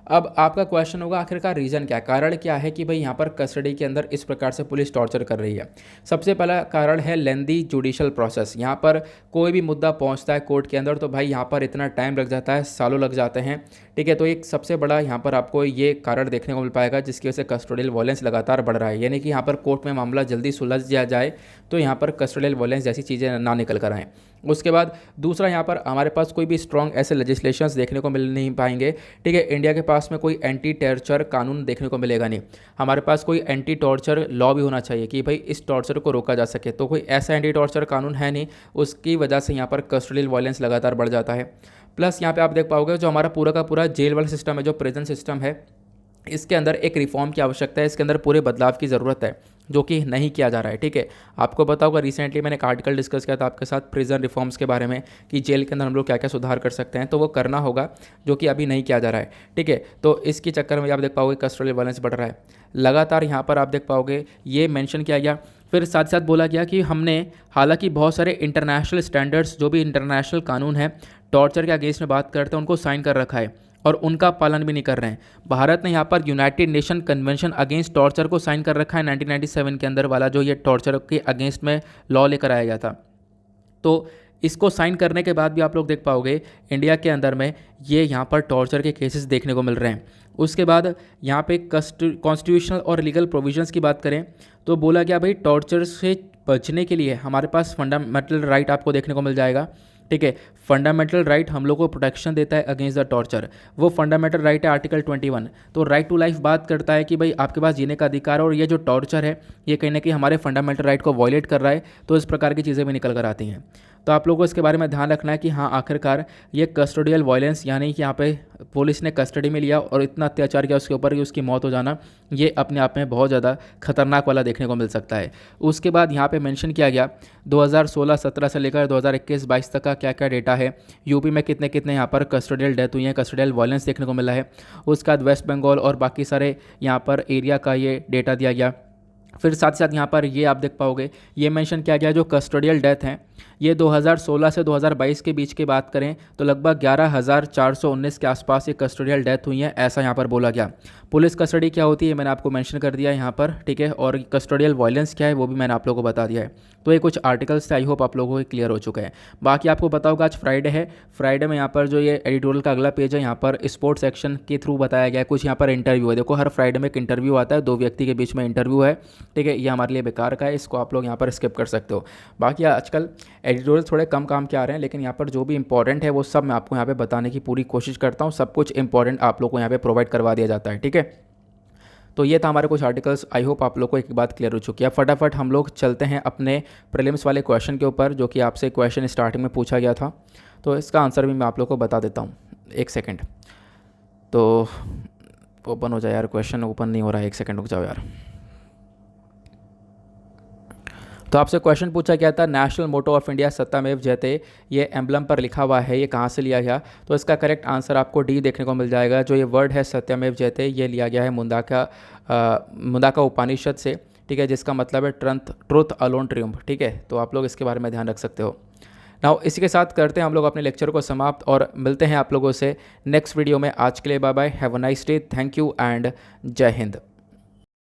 अब आपका क्वेश्चन होगा आखिरकार रीज़न क्या है, कारण क्या है कि भाई यहाँ पर कस्टडी के अंदर इस प्रकार से पुलिस टॉर्चर कर रही है। सबसे पहला कारण है लेंदी जुडिशल प्रोसेस। यहाँ पर कोई भी मुद्दा पहुँचता है कोर्ट के अंदर तो भाई यहाँ पर इतना टाइम लग जाता है, सालों लग जाते हैं, ठीक है। तो एक सबसे बड़ा यहाँ पर आपको ये कारण देखने को मिल पाएगा जिसकी वजह से कस्टोडियल वायलेंस लगातार बढ़ रहा है, यानी कि यहाँ पर कोर्ट में मामला जल्दी सुलझ जाए तो यहाँ पर कस्टोडियल वायलेंस जैसी चीज़ें ना निकल कर आएँ। उसके बाद दूसरा यहाँ पर हमारे पास कोई भी स्ट्रॉन्ग ऐसे लेजिस्लेशंस देखने को मिल नहीं पाएंगे, ठीक है। इंडिया के पास में कोई एंटी टॉर्चर कानून देखने को मिलेगा नहीं। हमारे पास कोई एंटी टॉर्चर लॉ भी होना चाहिए कि भाई इस टॉर्चर को रोका जा सके, तो कोई ऐसा एंटी टॉर्चर कानून है नहीं, उसकी वजह से यहाँ पर कस्टोडियल वायलेंस लगातार बढ़ जाता है। प्लस यहाँ पे आप देख पाओगे जो हमारा पूरा का पूरा जेल वाला सिस्टम है, जो प्रिजन सिस्टम है, इसके अंदर एक रिफॉर्म की आवश्यकता है, इसके अंदर पूरे बदलाव की ज़रूरत है, जो कि नहीं किया जा रहा है, ठीक है। आपको पता होगा रिसेंटली मैंने एक आर्टिकल डिस्कस किया था आपके साथ प्रिजन रिफॉर्म्स के बारे में कि जेल के अंदर हम लोग क्या क्या सुधार कर सकते हैं, तो वो करना होगा, जो कि अभी नहीं किया जा रहा है, ठीक है। तो इसके चक्कर में आप देख पाओगे कस्टोडियल वायलेंस बढ़ रहा है लगातार। यहाँ पर आप देख पाओगे ये मेंशन किया गया, फिर साथ साथ बोला गया कि हमने हालांकि बहुत सारे इंटरनेशनल स्टैंडर्ड्स, जो भी इंटरनेशनल कानून है टॉर्चर के अगेंस्ट में बात करते हैं, उनको साइन कर रखा है और उनका पालन भी नहीं कर रहे हैं। भारत ने यहाँ पर United nation convention against torture को साइन कर रखा है 1997 के अंदर वाला, जो ये टॉर्चर के अगेंस्ट में लॉ लेकर आया गया था। तो इसको साइन करने के बाद भी आप लोग देख पाओगे इंडिया के अंदर में ये यहाँ पर टॉर्चर के केसेस देखने को मिल रहे हैं। उसके बाद यहाँ पे कॉन्स्टिट्यूशनल और लीगल प्रोविजंस की बात करें तो बोला गया भाई टॉर्चर से बचने के लिए हमारे पास फंडामेंटल राइट आपको देखने को मिल जाएगा, ठीक है। फंडामेंटल राइट हम लोग को प्रोटेक्शन देता है अगेंस्ट द टॉर्चर, वो फंडामेंटल राइट है आर्टिकल 21। तो राइट टू लाइफ बात करता है कि भाई आपके पास जीने का अधिकार है, और ये जो टॉर्चर है ये कहीं ना कहीं हमारे फंडामेंटल राइट को वॉयलेट कर रहा है, तो इस प्रकार की चीज़ें भी निकल कर आती हैं। तो आप लोगों को इसके बारे में ध्यान रखना है कि हाँ आखिरकार ये कस्टोडियल वायलेंस, यानी कि यहाँ पे पुलिस ने कस्टडी में लिया और इतना अत्याचार किया उसके ऊपर कि उसकी मौत हो जाना, ये अपने आप में बहुत ज़्यादा खतरनाक वाला देखने को मिल सकता है। उसके बाद यहाँ पे मेंशन किया गया 2016-17 से लेकर 2021-22 तक का क्या क्या डेटा है, यूपी में कितने कितने यहाँ पर कस्टोडियल डेथ हुई है, कस्टोडियल वायलेंस देखने को मिला है। उसके बाद वेस्ट बंगाल और बाकी सारे यहाँ पर एरिया का ये डेटा दिया गया। फिर साथ साथ यहाँ पर ये आप देख पाओगे ये मेंशन किया गया जो कस्टोडियल डेथ हैं ये 2016 से 2022 के बीच की बात करें तो लगभग 11,419 के आसपास ये कस्टोडियल डेथ हुई है, ऐसा यहाँ पर बोला गया। पुलिस कस्टडी क्या होती है मैंने आपको मेंशन कर दिया है यहाँ पर, ठीक है। और कस्टोडियल वायलेंस क्या है वो भी मैंने आप लोगों को बता दिया है। तो ये कुछ आर्टिकल्स थे, आई होप आप लोगों को क्लियर हो चुके हैं। बाकी आपको पता होगा आज फ्राइडे है, फ्राइडे में यहाँ पर जो ये एडिटोरियल का अगला पेज है यहाँ पर स्पोर्ट्स सेक्शन के थ्रू बताया गया है, कुछ यहाँ पर इंटरव्यू है। देखो हर फ्राइडे में एक इंटरव्यू आता है, 2 व्यक्ति के बीच में इंटरव्यू है, ठीक है। ये हमारे लिए बेकार का है, इसको आप लोग यहाँ पर स्किप कर सकते हो। बाकी आजकल एडिटोरियल थोड़े कम काम के आ रहे हैं, लेकिन यहाँ पर जो भी इंपॉर्टेंट है वो सब मैं आपको यहाँ पे बताने की पूरी कोशिश करता हूँ। सब कुछ इंपॉर्टेंट आप लोग को यहाँ पे प्रोवाइड करवा दिया जाता है, ठीक है। तो ये था हमारे कुछ आर्टिकल्स, आई होप आप लोग को एक बात क्लियर हो चुकी है। फटाफट हम लोग चलते हैं अपने प्रीलिम्स वाले क्वेश्चन के ऊपर, जो कि आपसे क्वेश्चन स्टार्टिंग में पूछा गया था, तो इसका आंसर भी मैं आप लोग को बता देता हूँ। एक सेकेंड, तो ओपन हो जाए यार, क्वेश्चन ओपन नहीं हो रहा है, एक सेकेंड रुक जाओ यार। तो आपसे क्वेश्चन पूछा गया था नेशनल मोटो ऑफ इंडिया सत्यमेव जयते, ये एम्बलम पर लिखा हुआ है, ये कहाँ से लिया गया? तो इसका करेक्ट आंसर आपको डी देखने को मिल जाएगा। जो ये वर्ड है सत्यमेव जयते ये लिया गया है मुंदाका उपनिषद से, ठीक है, जिसका मतलब है ट्रुथ अलोन ट्रियम्फ, ठीक है। तो आप लोग इसके बारे में ध्यान रख सकते हो। नाउ इसी के साथ करते हैं हम लोग अपने लेक्चर को समाप्त और मिलते हैं आप लोगों से नेक्स्ट वीडियो में। आज के लिए bye bye, have a nice day, thank you and Jai Hind.